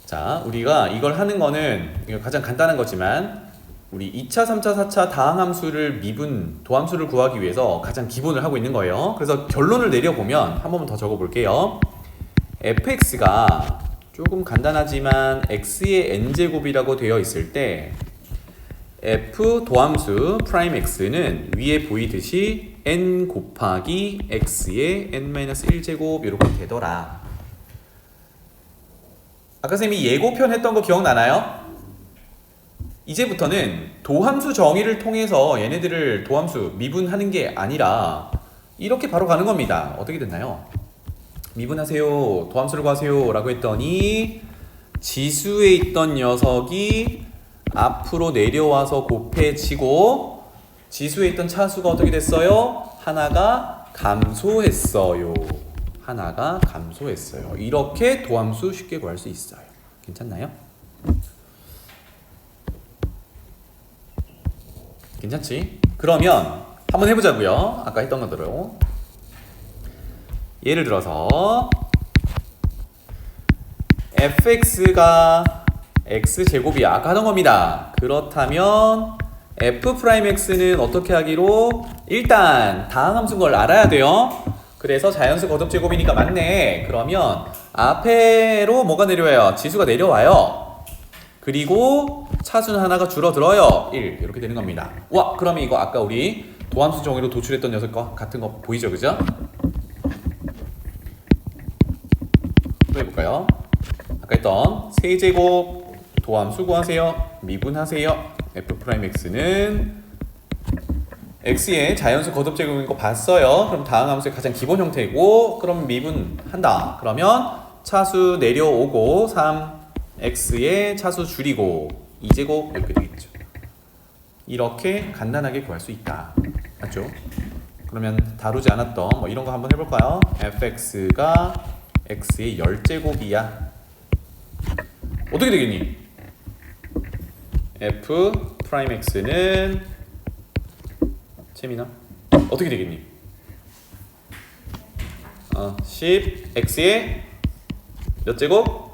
자, 우리가 이걸 하는 거는 가장 간단한 거지만 우리 2차, 3차, 4차 다항함수를 미분, 도함수를 구하기 위해서 가장 기본을 하고 있는 거예요. 그래서 결론을 내려보면 한 번만 더 적어볼게요. fx가 조금 간단하지만 x의 n제곱이라고 되어 있을 때 f 도함수 프라임 x는 위에 보이듯이 n 곱하기 x의 n-1제곱 이렇게 되더라. 아까 쌤이 예고편 했던 거 기억나나요? 이제부터는 도함수 정의를 통해서 얘네들을 도함수 미분하는 게 아니라 이렇게 바로 가는 겁니다. 어떻게 됐나요? 미분하세요, 도함수를 구하세요 라고 했더니 지수에 있던 녀석이 앞으로 내려와서 곱해지고 지수에 있던 차수가 어떻게 됐어요? 하나가 감소했어요. 하나가 감소했어요. 이렇게 도함수 쉽게 구할 수 있어요. 괜찮나요? 괜찮지? 그러면 한번 해보자고요. 아까 했던 것대로. 예를 들어서 fx가 x제곱이야. 아까 하던 겁니다. 그렇다면 f'x는 어떻게 하기로? 일단 다항함수인 걸 알아야 돼요. 그래서 자연수 거듭제곱이니까 맞네. 그러면 앞에로 뭐가 내려와요? 지수가 내려와요. 그리고 차수는 하나가 줄어들어요. 1 이렇게 되는 겁니다. 와, 그러면 이거 아까 우리 도함수 정의로 도출했던 녀석과 같은 거 보이죠, 그죠? 또 해볼까요? 아까 했던 세제곱 도함수 구하세요. 미분하세요. f'x는 x의 자연수 거듭제곱인 거 봤어요. 그럼 다항함수의 가장 기본 형태고, 그럼 미분한다. 그러면 차수 내려오고 3 x의 차수 줄이고 2제곱 이렇게 되겠죠. 이렇게 간단하게 구할 수 있다. 맞죠? 그러면 다루지 않았던 뭐 이런 거 한번 해볼까요? fx가 x의 10제곱이야. 어떻게 되겠니? f'x는 재미나? 어떻게 되겠니? 10 x의 몇 제곱?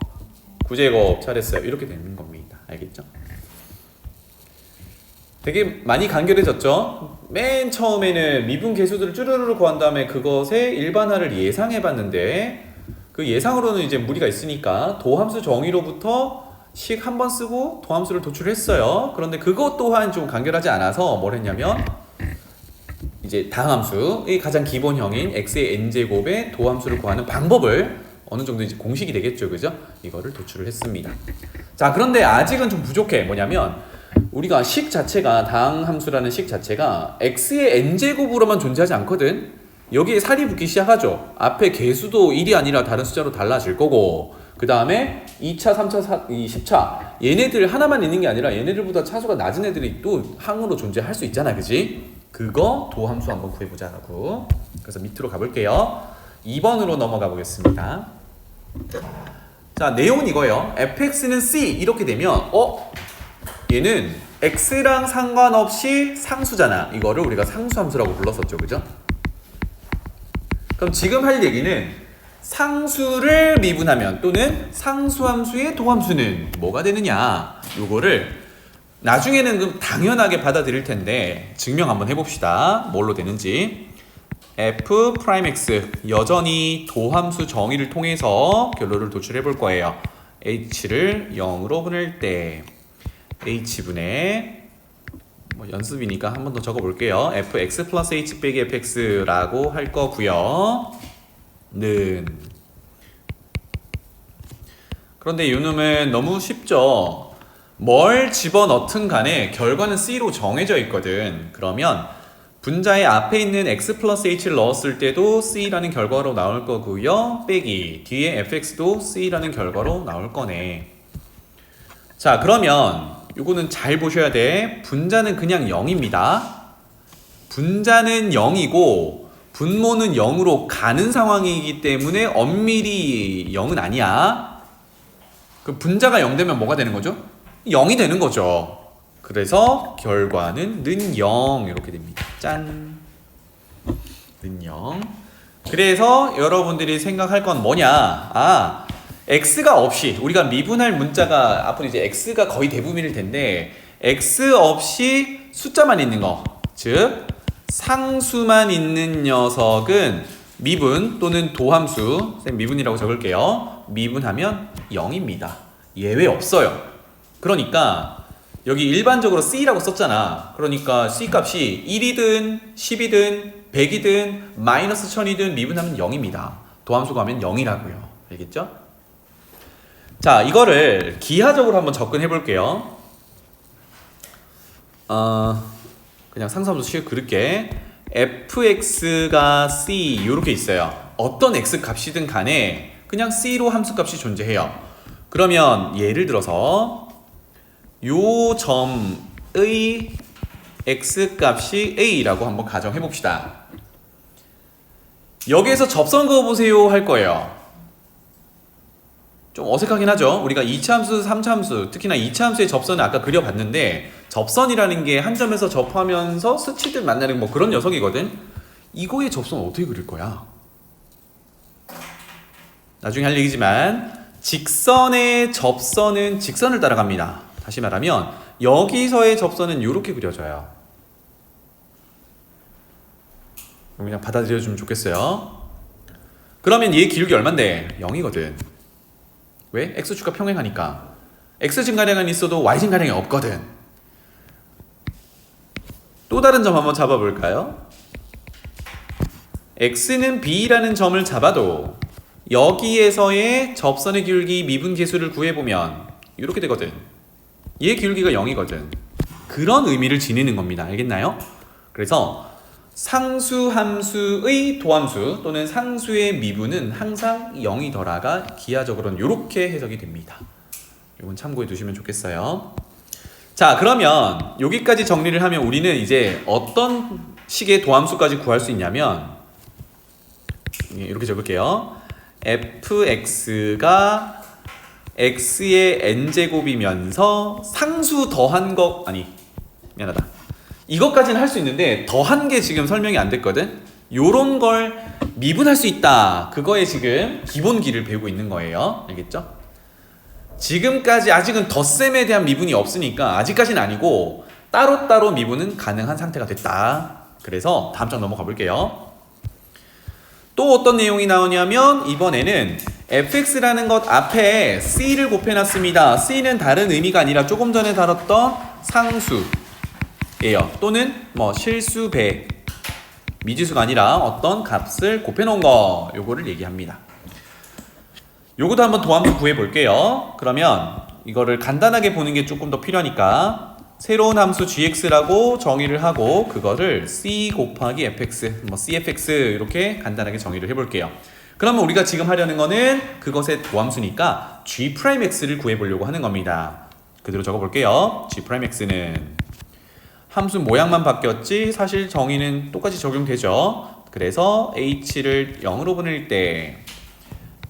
9제곱. 잘했어요. 이렇게 되는 겁니다. 알겠죠? 되게 많이 간결해졌죠? 맨 처음에는 미분 계수들을 쭈루루루 구한 다음에 그것의 일반화를 예상해 봤는데 그 예상으로는 이제 무리가 있으니까 도함수 정의로부터 식 한 번 쓰고 도함수를 도출했어요. 그런데 그것 또한 좀 간결하지 않아서 뭘 했냐면 이제 다항함수의 가장 기본형인 x의 n제곱의 도함수를 구하는 방법을 어느 정도 이제 공식이 되겠죠, 그죠? 이거를 도출을 했습니다. 자, 그런데 아직은 좀 부족해. 뭐냐면 우리가 식 자체가 다항함수라는 식 자체가 x의 n제곱으로만 존재하지 않거든. 여기에 살이 붙기 시작하죠. 앞에 개수도 1이 아니라 다른 숫자로 달라질 거고, 그 다음에 2차, 3차, 10차 얘네들 하나만 있는 게 아니라 얘네들보다 차수가 낮은 애들이 또 항으로 존재할 수 있잖아, 그지? 그거 도함수 한번 구해보자라고. 그래서 밑으로 가볼게요. 2번으로 넘어가 보겠습니다. 자, 내용은 이거예요. fx는 c 이렇게 되면 얘는 x랑 상관없이 상수잖아. 이거를 우리가 상수함수라고 불렀었죠, 그죠? 그럼 지금 할 얘기는 상수를 미분하면 또는 상수함수의 도함수는 뭐가 되느냐, 요거를 나중에는 좀 당연하게 받아들일 텐데 증명 한번 해봅시다. 뭘로 되는지. f'x 여전히 도함수 정의를 통해서 결론을 도출해 볼 거예요. h를 0으로 보낼 때 h분의 뭐 연습이니까 한 번 더 적어볼게요. fx 플러스 h 빼기 fx라고 할 거고요. 는 그런데 요놈은 너무 쉽죠. 뭘 집어넣든 간에 결과는 c로 정해져 있거든. 그러면 분자의 앞에 있는 x 플러스 h를 넣었을 때도 c라는 결과로 나올 거고요. 빼기 뒤에 fx도 c라는 결과로 나올 거네. 자, 그러면 요거는 잘 보셔야 돼. 분자는 그냥 0입니다. 분자는 0이고 분모는 0으로 가는 상황이기 때문에 엄밀히 0은 아니야. 그 분자가 0 되면 뭐가 되는 거죠? 0이 되는 거죠. 그래서 결과는 는 0 이렇게 됩니다. 짠. 는 0. 그래서 여러분들이 생각할 건 뭐냐? 아, x가 없이 우리가 미분할 문자가 앞으로 이제 x가 거의 대부분일 텐데 x 없이 숫자만 있는 거, 즉 상수만 있는 녀석은 미분 또는 도함수, 쌤 미분이라고 적을게요. 미분하면 0입니다. 예외 없어요. 그러니까 여기 일반적으로 C라고 썼잖아. 그러니까 C 값이 1이든 10이든 100이든 마이너스 1000이든 미분하면 0입니다. 도함수가 하면 0이라고요. 알겠죠? 자, 이거를 기하적으로 한번 접근해 볼게요. 그냥 상수함수 쉽게 그릴게. fx가 c 이렇게 있어요. 어떤 x 값이든 간에 그냥 c로 함수 값이 존재해요. 그러면 예를 들어서 요 점의 x 값이 a라고 한번 가정해 봅시다. 여기에서 접선 그어보세요 할 거예요. 좀 어색하긴 하죠. 우리가 2차 함수, 3차 함수, 특히나 2차 함수의 접선을 아까 그려봤는데 접선이라는 게 한 점에서 접하면서 스치듯 만나는 뭐 그런 녀석이거든. 이거의 접선을 어떻게 그릴 거야? 나중에 할 얘기지만 직선의 접선은 직선을 따라갑니다. 다시 말하면 여기서의 접선은 이렇게 그려져요. 그냥 받아들여주면 좋겠어요. 그러면 얘 기울기 얼만데? 0이거든. 왜? x축과 평행하니까. x 증가량은 있어도 y 증가량이 없거든. 또 다른 점 한번 잡아볼까요? x는 b라는 점을 잡아도 여기에서의 접선의 기울기 미분 계수를 구해보면 이렇게 되거든. 얘 기울기가 0이거든. 그런 의미를 지니는 겁니다. 알겠나요? 그래서 상수함수의 도함수 또는 상수의 미분은 항상 0이더라가 기하적으로는 이렇게 해석이 됩니다. 이건 참고해 두시면 좋겠어요. 자, 그러면 여기까지 정리를 하면 우리는 이제 어떤 식의 도함수까지 구할 수 있냐면 이렇게 적을게요. fx가 x의 n제곱이면서 상수 더한 거 아니 미안하다. 이것까지는 할 수 있는데 더한 게 지금 설명이 안 됐거든. 요런 걸 미분할 수 있다. 그거에 지금 기본기를 배우고 있는 거예요. 알겠죠? 지금까지 아직은 덧셈에 대한 미분이 없으니까 아직까지는 아니고 따로따로 미분은 가능한 상태가 됐다. 그래서 다음 장 넘어가 볼게요. 또 어떤 내용이 나오냐면 이번에는 fx라는 것 앞에 c를 곱해놨습니다. c는 다른 의미가 아니라 조금 전에 다뤘던 상수예요. 또는 뭐 실수배, 미지수가 아니라 어떤 값을 곱해놓은 거, 요거를 얘기합니다. 요것도 한번 도함수 구해볼게요. 그러면 이거를 간단하게 보는 게 조금 더 필요하니까 새로운 함수 gx라고 정의를 하고 그거를 c 곱하기 fx, 뭐 cfx 이렇게 간단하게 정의를 해볼게요. 그러면 우리가 지금 하려는 거는 그것의 도함수니까 g'x를 구해보려고 하는 겁니다. 그대로 적어볼게요. g'x는 함수 모양만 바뀌었지 사실 정의는 똑같이 적용되죠. 그래서 h를 0으로 보낼 때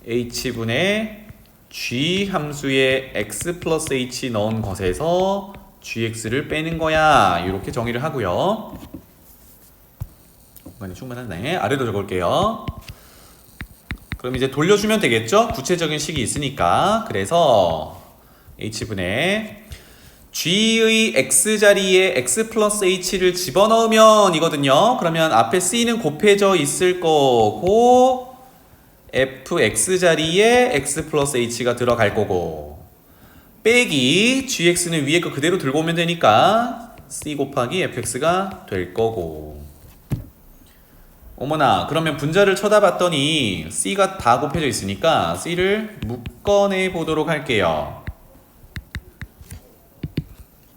h분의 g 함수에 x 플러스 h 넣은 것에서 gx를 빼는 거야. 이렇게 정의를 하고요. 공간이 충분하네. 아래로 적을게요. 그럼 이제 돌려주면 되겠죠? 구체적인 식이 있으니까. 그래서 h분의 g의 x자리에 x 플러스 h를 집어넣으면 이거든요. 그러면 앞에 c는 곱해져 있을 거고 fx자리에 x 플러스 h가 들어갈 거고 빼기 gx는 위에 거 그대로 들고 오면 되니까 c 곱하기 fx가 될 거고. 어머나, 그러면 분자를 쳐다봤더니 c가 다 곱해져 있으니까 c를 묶어내 보도록 할게요.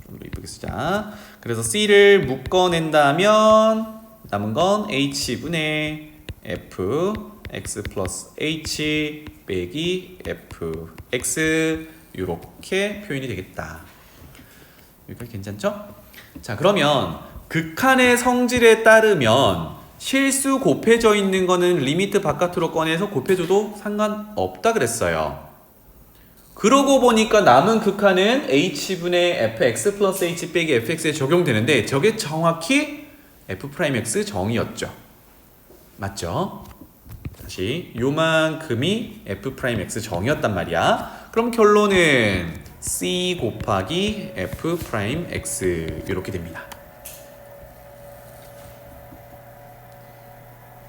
좀 더 이쁘게 쓰자. 그래서 c를 묶어낸다면 남은 건 h분의 f x 플러스 h 빼기 f x 이렇게 표현이 되겠다. 여기까지 괜찮죠? 자, 그러면 극한의 성질에 따르면 실수 곱해져 있는 거는 리미트 바깥으로 꺼내서 곱해줘도 상관없다 그랬어요. 그러고 보니까 남은 극한은 h분의 fx 플러스 h 빼기 fx에 적용되는데 저게 정확히 f'x 정의였죠. 맞죠? 다시 요만큼이 f'x 정의였단 말이야. 그럼 결론은 c 곱하기 f'x 이렇게 됩니다.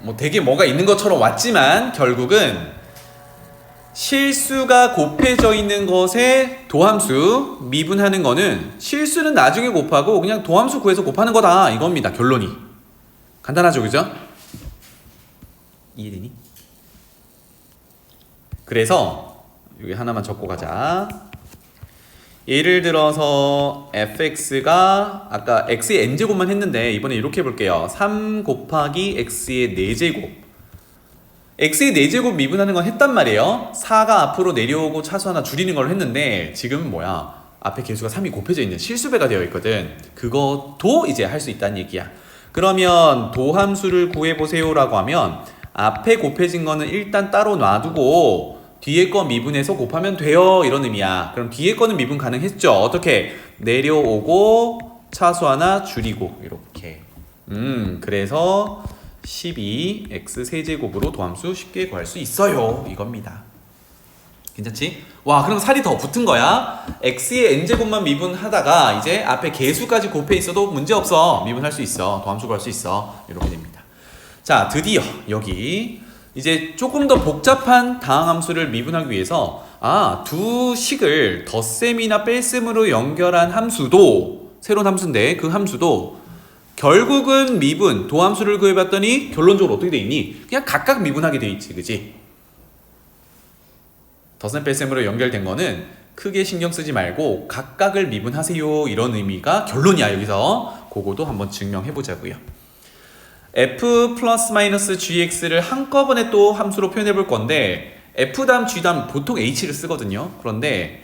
뭐 되게 뭐가 있는 것처럼 왔지만 결국은 실수가 곱해져 있는 것에 도함수 미분하는 거는 실수는 나중에 곱하고 그냥 도함수 구해서 곱하는 거다 이겁니다. 결론이. 간단하죠, 그죠? 이해되니? 그래서 여기 하나만 적고 가자. 예를 들어서 fx가 아까 x의 n제곱만 했는데 이번에 이렇게 해볼게요. 3 곱하기 x의 4제곱. x의 4제곱 미분하는 건 했단 말이에요. 4가 앞으로 내려오고 차수 하나 줄이는 걸 했는데 지금은 뭐야? 앞에 개수가 3이 곱해져 있는 실수배가 되어 있거든. 그것도 이제 할 수 있다는 얘기야. 그러면 도함수를 구해보세요 라고 하면 앞에 곱해진 거는 일단 따로 놔두고 뒤에 거 미분해서 곱하면 돼요 이런 의미야. 그럼 뒤에 거는 미분 가능했죠. 어떻게? 내려오고 차수 하나 줄이고 이렇게. 그래서 12x 세제곱으로 도함수 쉽게 구할 수 있어요 이겁니다. 괜찮지? 와, 그럼 살이 더 붙은 거야. x의 n제곱만 미분하다가 이제 앞에 개수까지 곱해 있어도 문제없어. 미분할 수 있어. 도함수 구할 수 있어. 이렇게 됩니다. 자, 드디어 여기 이제 조금 더 복잡한 다항함수를 미분하기 위해서 두 식을 덧셈이나 뺄셈으로 연결한 함수도 새로운 함수인데 그 함수도 결국은 미분, 도함수를 구해봤더니 결론적으로 어떻게 돼 있니? 그냥 각각 미분하게 돼 있지, 그지? 덧셈 뺄셈으로 연결된 거는 크게 신경 쓰지 말고 각각을 미분하세요 이런 의미가 결론이야. 여기서 그거도 한번 증명해 보자고요. f 플러스 마이너스 gx를 한꺼번에 또 함수로 표현해 볼 건데 f 다음 g 다음 보통 h를 쓰거든요. 그런데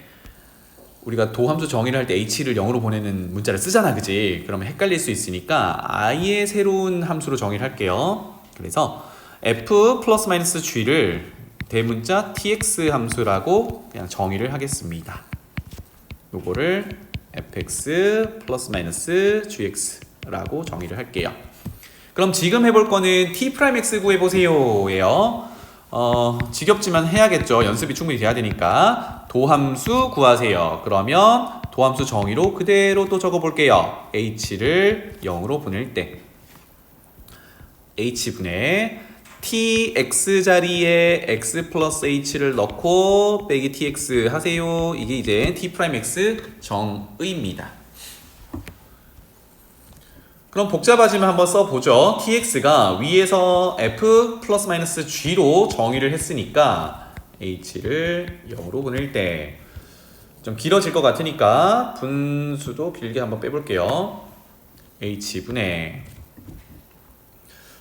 우리가 도함수 정의를 할 때 h를 0으로 보내는 문자를 쓰잖아, 그지? 그러면 헷갈릴 수 있으니까 아예 새로운 함수로 정의를 할게요. 그래서 f 플러스 마이너스 g를 대문자 tx 함수라고 그냥 정의를 하겠습니다. 요거를 fx 플러스 마이너스 gx라고 정의를 할게요. 그럼 지금 해볼 거는 t'x 구해보세요 예요. 지겹지만 해야겠죠. 연습이 충분히 돼야 되니까. 도함수 구하세요. 그러면 도함수 정의로 그대로 또 적어볼게요. h를 0으로 보낼 때 h분의 tx 자리에 x 플러스 h를 넣고 빼기 tx 하세요. 이게 이제 t'x 정의입니다. 그럼 복잡하지만 한번 써보죠. tx가 위에서 f 플러스 마이너스 g로 정의를 했으니까 h를 0으로 보낼 때 좀 길어질 것 같으니까 분수도 길게 한번 빼볼게요. h분의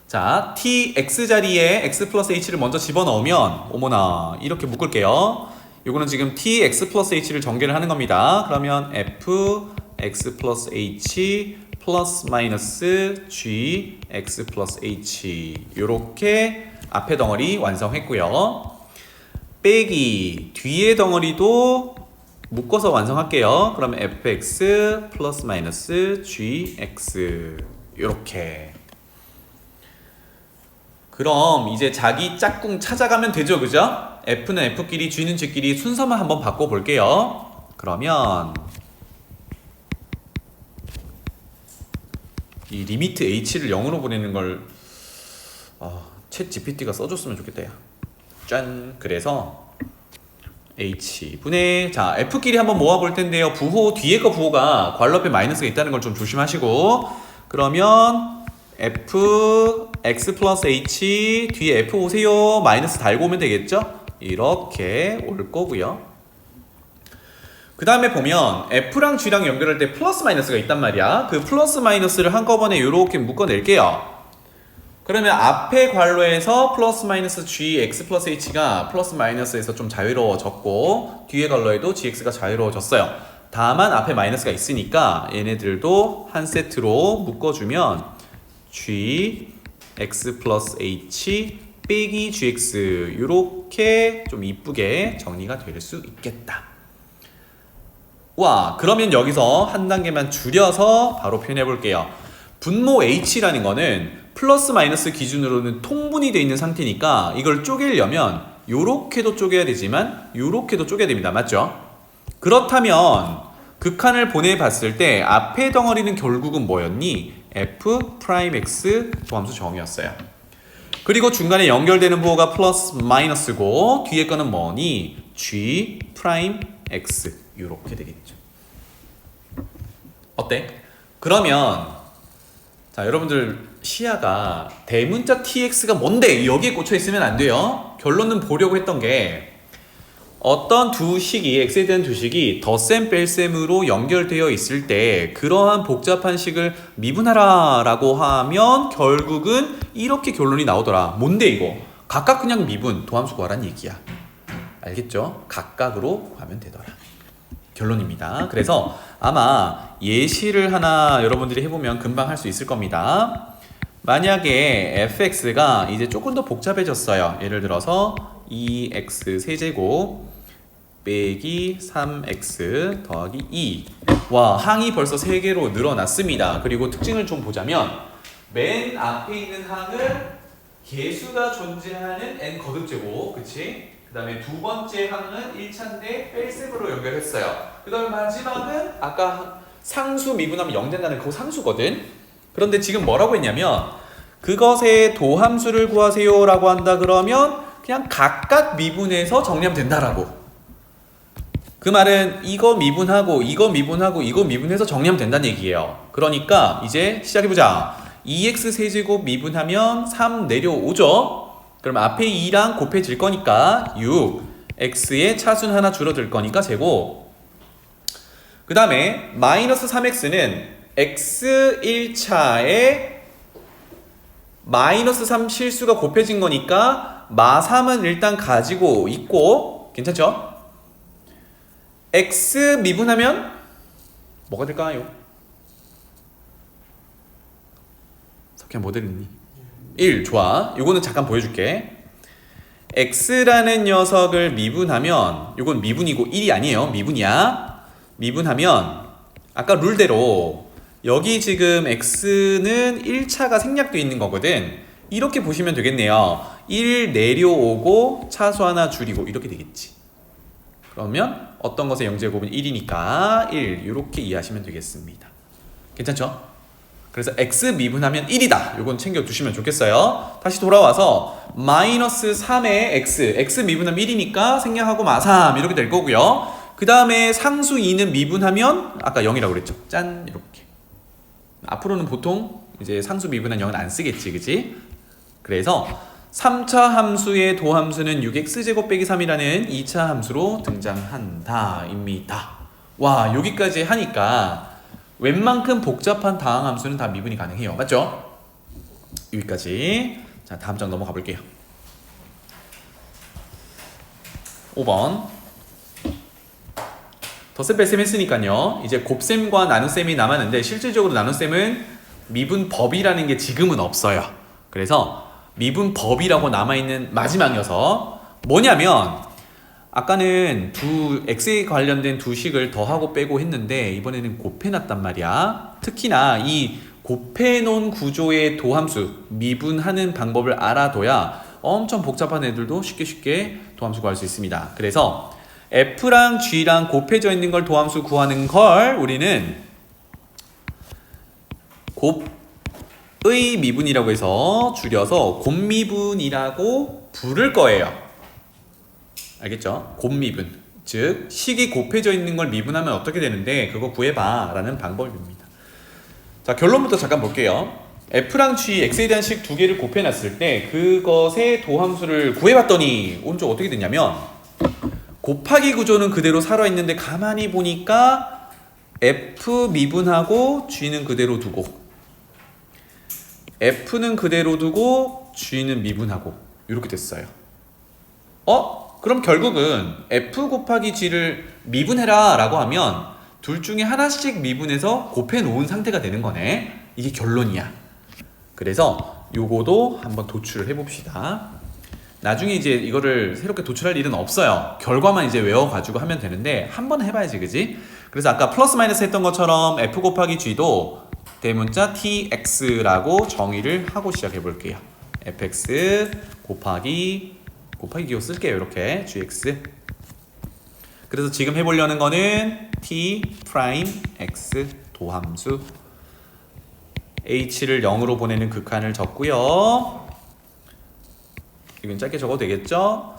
자, tx 자리에 x 플러스 h를 먼저 집어넣으면 어머나 이렇게 묶을게요. 요거는 지금 tx 플러스 h를 전개를 하는 겁니다. 그러면 f x 플러스 h 플러스 마이너스 g x 플러스 h 요렇게 앞에 덩어리 완성했고요. 빼기 뒤에 덩어리도 묶어서 완성할게요. 그러면 fx 플러스 마이너스 gx 요렇게. 그럼 이제 자기 짝꿍 찾아가면 되죠, 그죠? f는 f끼리 g는 g끼리 순서만 한번 바꿔볼게요. 그러면 이 리미트 h를 0으로 보내는 걸 챗 GPT가 써줬으면 좋겠다. 야. 짠. 그래서 h분의 자 f끼리 한번 모아볼 텐데요. 부호 뒤에 거 부호가 괄호 앞에 마이너스가 있다는 걸 좀 조심하시고 그러면 f x 플러스 h 뒤에 f 오세요. 마이너스 달고 오면 되겠죠? 이렇게 올 거고요. 그 다음에 보면 f랑 g랑 연결할 때 플러스 마이너스가 있단 말이야. 그 플러스 마이너스를 한꺼번에 이렇게 묶어낼게요. 그러면 앞에 괄호에서 플러스 마이너스 g x 플러스 h가 플러스 마이너스에서 좀 자유로워졌고 뒤에 괄호에도 gx가 자유로워졌어요. 다만 앞에 마이너스가 있으니까 얘네들도 한 세트로 묶어주면 g x 플러스 h 빼기 gx 이렇게 좀 이쁘게 정리가 될 수 있겠다. 와, 그러면 여기서 한 단계만 줄여서 바로 표현해 볼게요. 분모 h라는 거는 플러스 마이너스 기준으로는 통분이 되어 있는 상태니까 이걸 쪼개려면 요렇게도 쪼개야 되지만 요렇게도 쪼개야 됩니다. 맞죠? 그렇다면 극한을 보내봤을 때 앞에 덩어리는 결국은 뭐였니? f'x 도함수 정의였어요. 그리고 중간에 연결되는 부호가 플러스 마이너스고 뒤에 거는 뭐니? g'x 이렇게 되겠죠. 어때? 그러면 자, 여러분들 시야가 대문자 tx가 뭔데? 여기에 꽂혀 있으면 안 돼요. 결론은 보려고 했던 게 어떤 두 식이 x에 대한 두 식이 덧셈 뺄셈으로 연결되어 있을 때 그러한 복잡한 식을 미분하라 라고 하면 결국은 이렇게 결론이 나오더라. 뭔데 이거? 각각 그냥 미분 도함수 구하란 얘기야. 알겠죠? 각각으로 구하면 되더라. 결론입니다. 그래서 아마 예시를 하나 여러분들이 해보면 금방 할 수 있을 겁니다. 만약에 fx가 이제 조금 더 복잡해졌어요. 예를 들어서 2x 세제곱 빼기 3x 더하기 2. 와, 항이 벌써 3개로 늘어났습니다. 그리고 특징을 좀 보자면 맨 앞에 있는 항은 개수가 존재하는 n 거듭제곱, 그치? 그 다음에 두 번째 항은 1차인데 뺄셈으로 연결했어요. 그 다음에 마지막은 아까 상수 미분하면 0 된다는 그거 상수거든? 그런데 지금 뭐라고 했냐면 그것의 도함수를 구하세요 라고 한다 그러면 그냥 각각 미분해서 정리하면 된다라고. 그 말은 이거 미분하고 이거 미분하고 이거 미분해서 정리하면 된다는 얘기예요. 그러니까 이제 시작해보자. 2x 세제곱 미분하면 3 내려오죠. 그럼 앞에 2랑 곱해질 거니까 6, x의 차수는 하나 줄어들 거니까 제곱. 그 다음에 마이너스 3x는 x 1차에 마이너스 3 실수가 곱해진 거니까 마 3은 일단 가지고 있고 괜찮죠? x 미분하면 뭐가 될까요? 석현 뭐 되겠니? 1 좋아. 요거는 잠깐 보여줄게. x라는 녀석을 미분하면 요건 미분이고 1이 아니에요. 미분이야. 미분하면 아까 룰대로 여기 지금 x는 1차가 생략되어 있는 거거든. 이렇게 보시면 되겠네요. 1 내려오고 차수 하나 줄이고 이렇게 되겠지. 그러면 어떤 것의 영제곱은 1이니까 1 이렇게 이해하시면 되겠습니다. 괜찮죠? 그래서 x 미분하면 1이다. 이건 챙겨두시면 좋겠어요. 다시 돌아와서 마이너스 3의 x 미분하면 1이니까 생략하고 마3 이렇게 될 거고요. 그 다음에 상수 2는 미분하면 아까 0이라고 그랬죠. 짠 이렇게. 앞으로는 보통 이제 상수 미분한 0은 안 쓰겠지, 그치? 그래서 3차 함수의 도함수는 6x제곱 빼기 3이라는 2차 함수로 등장한다 입니다. 와, 여기까지 하니까 웬만큼 복잡한 다항 함수는 다 미분이 가능해요. 맞죠? 여기까지. 자, 다음 장 넘어가 볼게요. 5번. 덧셈 뺄셈 했으니까요. 이제 곱셈과 나눗셈이 남았는데 실질적으로 나눗셈은 미분법이라는 게 지금은 없어요. 그래서 미분법이라고 남아있는 마지막 녀석 뭐냐면 아까는 두 x에 관련된 두 식을 더하고 빼고 했는데 이번에는 곱해놨단 말이야. 특히나 이 곱해놓은 구조의 도함수 미분하는 방법을 알아둬야 엄청 복잡한 애들도 쉽게 도함수 구할 수 있습니다. 그래서 f랑 g랑 곱해져 있는 걸 도함수 구하는 걸 우리는 곱의 미분이라고 해서 줄여서 곱미분이라고 부를 거예요. 알겠죠? 곱미분. 즉 식이 곱해져 있는 걸 미분하면 어떻게 되는데 그거 구해봐 라는 방법입니다. 자, 결론부터 잠깐 볼게요. f랑 g, x에 대한 식 두 개를 곱해놨을 때 그것의 도함수를 구해봤더니 오른쪽 어떻게 됐냐면 곱하기 구조는 그대로 살아있는데 가만히 보니까 f 미분하고 g는 그대로 두고 F는 그대로 두고 G는 미분하고 이렇게 됐어요. 그럼 결국은 F 곱하기 G를 미분해라 라고 하면 둘 중에 하나씩 미분해서 곱해 놓은 상태가 되는 거네. 이게 결론이야. 그래서 요거도 한번 도출을 해봅시다. 나중에 이제 이거를 새롭게 도출할 일은 없어요. 결과만 이제 외워가지고 하면 되는데 한번 해봐야지, 그지? 그래서 아까 플러스 마이너스 했던 것처럼 F 곱하기 G도 대문자 TX라고 정의를 하고 시작해 볼게요. fx 곱하기 기호 쓸게요. 이렇게 gx. 그래서 지금 해보려는 거는 t 프라임 x 도함수 h를 0으로 보내는 극한을 적고요. 이건 짧게 적어도 되겠죠?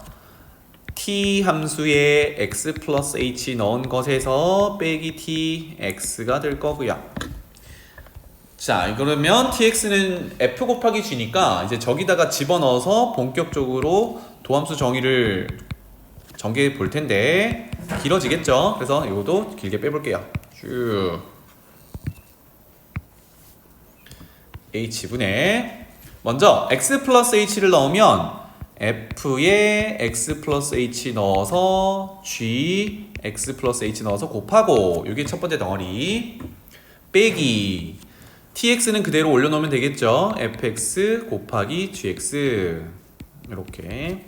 t 함수에 x 플러스 h 넣은 것에서 빼기 t x가 될 거고요. 자, 그러면 tx는 f 곱하기 g니까 이제 저기다가 집어넣어서 본격적으로 도함수 정의를 전개해 볼 텐데 길어지겠죠? 그래서 이것도 길게 빼볼게요. 쭉 h분의 먼저 x 플러스 h를 넣으면 f에 x 플러스 h 넣어서 g x 플러스 h 넣어서 곱하고 이게 첫 번째 덩어리 빼기 tx는 그대로 올려놓으면 되겠죠. fx 곱하기 gx 이렇게.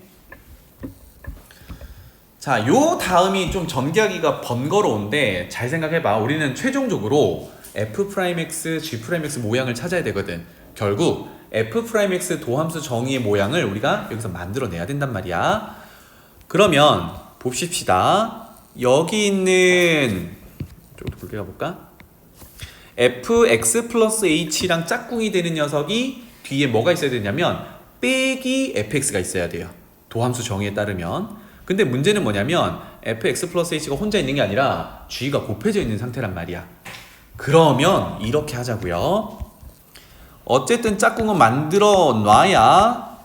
자, 요 다음이 좀 전개하기가 번거로운데 잘 생각해봐. 우리는 최종적으로 f'x, g'x 모양을 찾아야 되거든. 결국 f'x 도함수 정의의 모양을 우리가 여기서 만들어내야 된단 말이야. 그러면 봅시다. 여기 있는 쪽으로 굵게 가볼까? fx 플러스 h랑 짝꿍이 되는 녀석이 뒤에 뭐가 있어야 되냐면 빼기 fx가 있어야 돼요. 도함수 정의에 따르면. 근데 문제는 뭐냐면 fx 플러스 h가 혼자 있는 게 아니라 g가 곱해져 있는 상태란 말이야. 그러면 이렇게 하자고요. 어쨌든 짝꿍은 만들어 놔야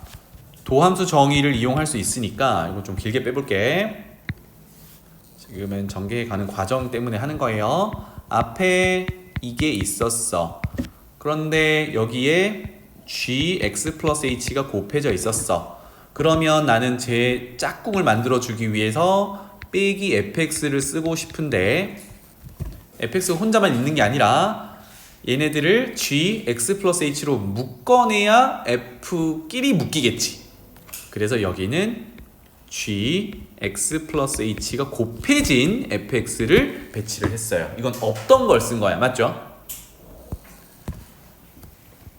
도함수 정의를 이용할 수 있으니까 이거 좀 길게 빼볼게. 지금은 전개해 가는 과정 때문에 하는 거예요. 앞에 이게 있었어. 그런데 여기에 gx 플러스 h가 곱해져 있었어. 그러면 나는 제 짝꿍을 만들어 주기 위해서 빼기 fx를 쓰고 싶은데 fx가 혼자만 있는 게 아니라 얘네들을 gx 플러스 h로 묶어내야 f끼리 묶이겠지. 그래서 여기는 gx 플러스 h가 곱해진 fx를 배치를 했어요. 이건 없던 걸 쓴 거야. 맞죠?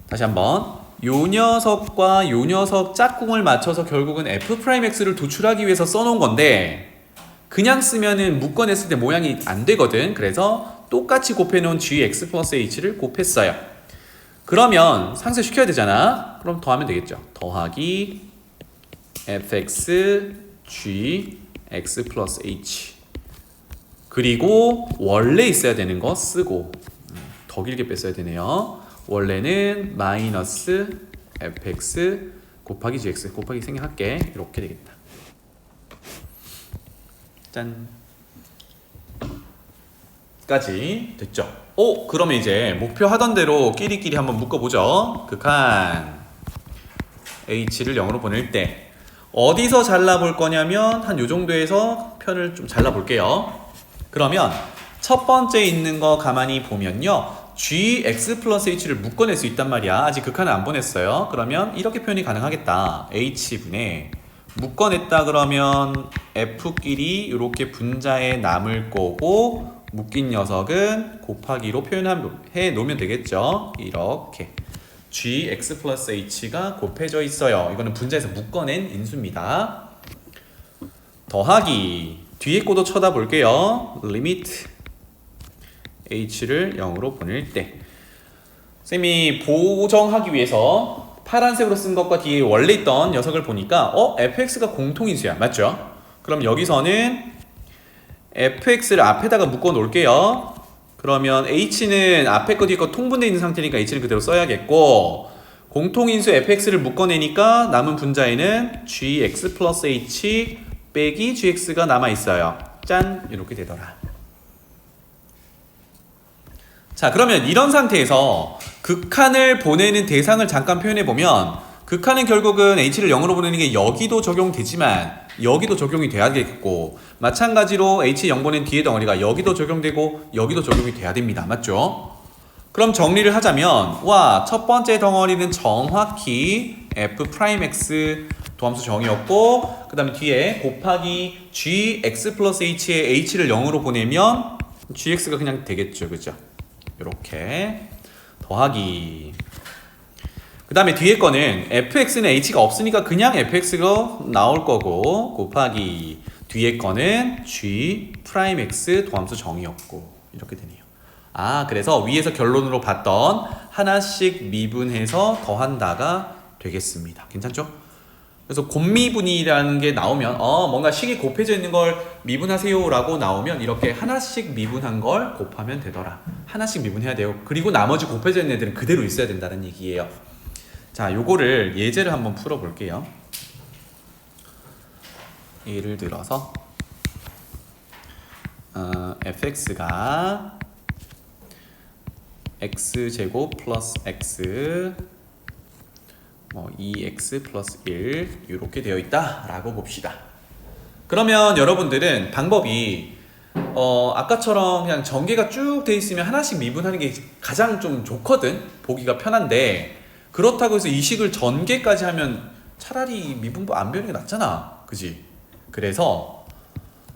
다시 한번. 요 녀석과 요 녀석 짝꿍을 맞춰서 결국은 f'x를 도출하기 위해서 써놓은 건데 그냥 쓰면은 묶어냈을 때 모양이 안 되거든. 그래서 똑같이 곱해놓은 gx 플러스 h를 곱했어요. 그러면 상쇄시켜야 되잖아. 그럼 더하면 되겠죠. 더하기 fx g x 플러스 h 그리고 원래 있어야 되는 거 쓰고 더 길게 뺐어야 되네요. 원래는 마이너스 fx 곱하기 gx 곱하기 생략할게. 이렇게 되겠다. 짠. 까지 됐죠? 그러면 이제 목표 하던 대로 끼리끼리 한번 묶어보죠. 극한 h를 0으로 보낼 때 어디서 잘라볼 거냐면 한 요 정도에서 편을 좀 잘라볼게요. 그러면 첫 번째 있는 거 가만히 보면요. gx 플러스 h를 묶어낼 수 있단 말이야. 아직 극한을 안 보냈어요. 그러면 이렇게 표현이 가능하겠다. h분의 묶어냈다 그러면 f끼리 이렇게 분자에 남을 거고 묶인 녀석은 곱하기로 표현해 놓으면 되겠죠. 이렇게 gx 플러스 h가 곱해져 있어요. 이거는 분자에서 묶어낸 인수입니다. 더하기 뒤에 거도 쳐다볼게요. 리미트 h를 0으로 보낼 때 쌤이 보정하기 위해서 파란색으로 쓴 것과 뒤에 원래 있던 녀석을 보니까 fx가 공통인수야. 맞죠? 그럼 여기서는 fx를 앞에다가 묶어 놓을게요. 그러면 h는 앞에 거 뒤에 거 통분되어 있는 상태니까 h는 그대로 써야겠고 공통인수 fx를 묶어내니까 남은 분자에는 gx 플러스 h 빼기 gx가 남아있어요. 짠! 이렇게 되더라. 자, 그러면 이런 상태에서 극한을 보내는 대상을 잠깐 표현해 보면 극한은 결국은 h를 0으로 보내는 게 여기도 적용되지만 여기도 적용이 돼야겠고 마찬가지로 h 0 보낸 뒤에 덩어리가 여기도 적용되고 여기도 적용이 돼야 됩니다. 맞죠? 그럼 정리를 하자면 와, 첫 번째 덩어리는 정확히 f'x 도함수 정의였고 그 다음에 뒤에 곱하기 gx 플러스 h에 h를 0으로 보내면 gx가 그냥 되겠죠. 그죠? 이렇게 더하기 그 다음에 뒤에 거는 fx는 h가 없으니까 그냥 fx가 나올 거고 곱하기 뒤에 거는 g'x 도함수 정의였고 이렇게 되네요. 아, 그래서 위에서 결론으로 봤던 하나씩 미분해서 더한다가 되겠습니다. 괜찮죠? 그래서 곱미분이라는 게 나오면 뭔가 식이 곱해져 있는 걸 미분하세요 라고 나오면 이렇게 하나씩 미분한 걸 곱하면 되더라. 하나씩 미분해야 돼요. 그리고 나머지 곱해져 있는 애들은 그대로 있어야 된다는 얘기예요. 자, 요거를 예제를 한번 풀어 볼게요. 예를 들어서 fx가 x제곱 플러스 x 2x 플러스 1 이렇게 되어 있다 라고 봅시다. 그러면 여러분들은 방법이 아까처럼 그냥 전개가 쭉 돼 있으면 하나씩 미분하는 게 가장 좀 좋거든. 보기가 편한데 그렇다고 해서 이 식을 전개까지 하면 차라리 미분법 안 배우는 게 낫잖아. 그지? 그래서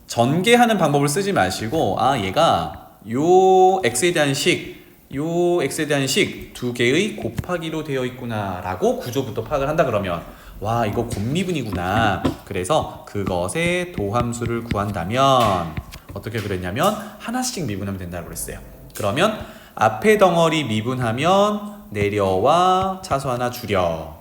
전개하는 방법을 쓰지 마시고 얘가 요 x에 대한 식 두 개의 곱하기로 되어 있구나 라고 구조부터 파악을 한다 그러면 와, 이거 곱미분이구나. 그래서 그것의 도함수를 구한다면 어떻게 그랬냐면 하나씩 미분하면 된다고 그랬어요. 그러면 앞에 덩어리 미분하면 내려와 차수 하나 줄여.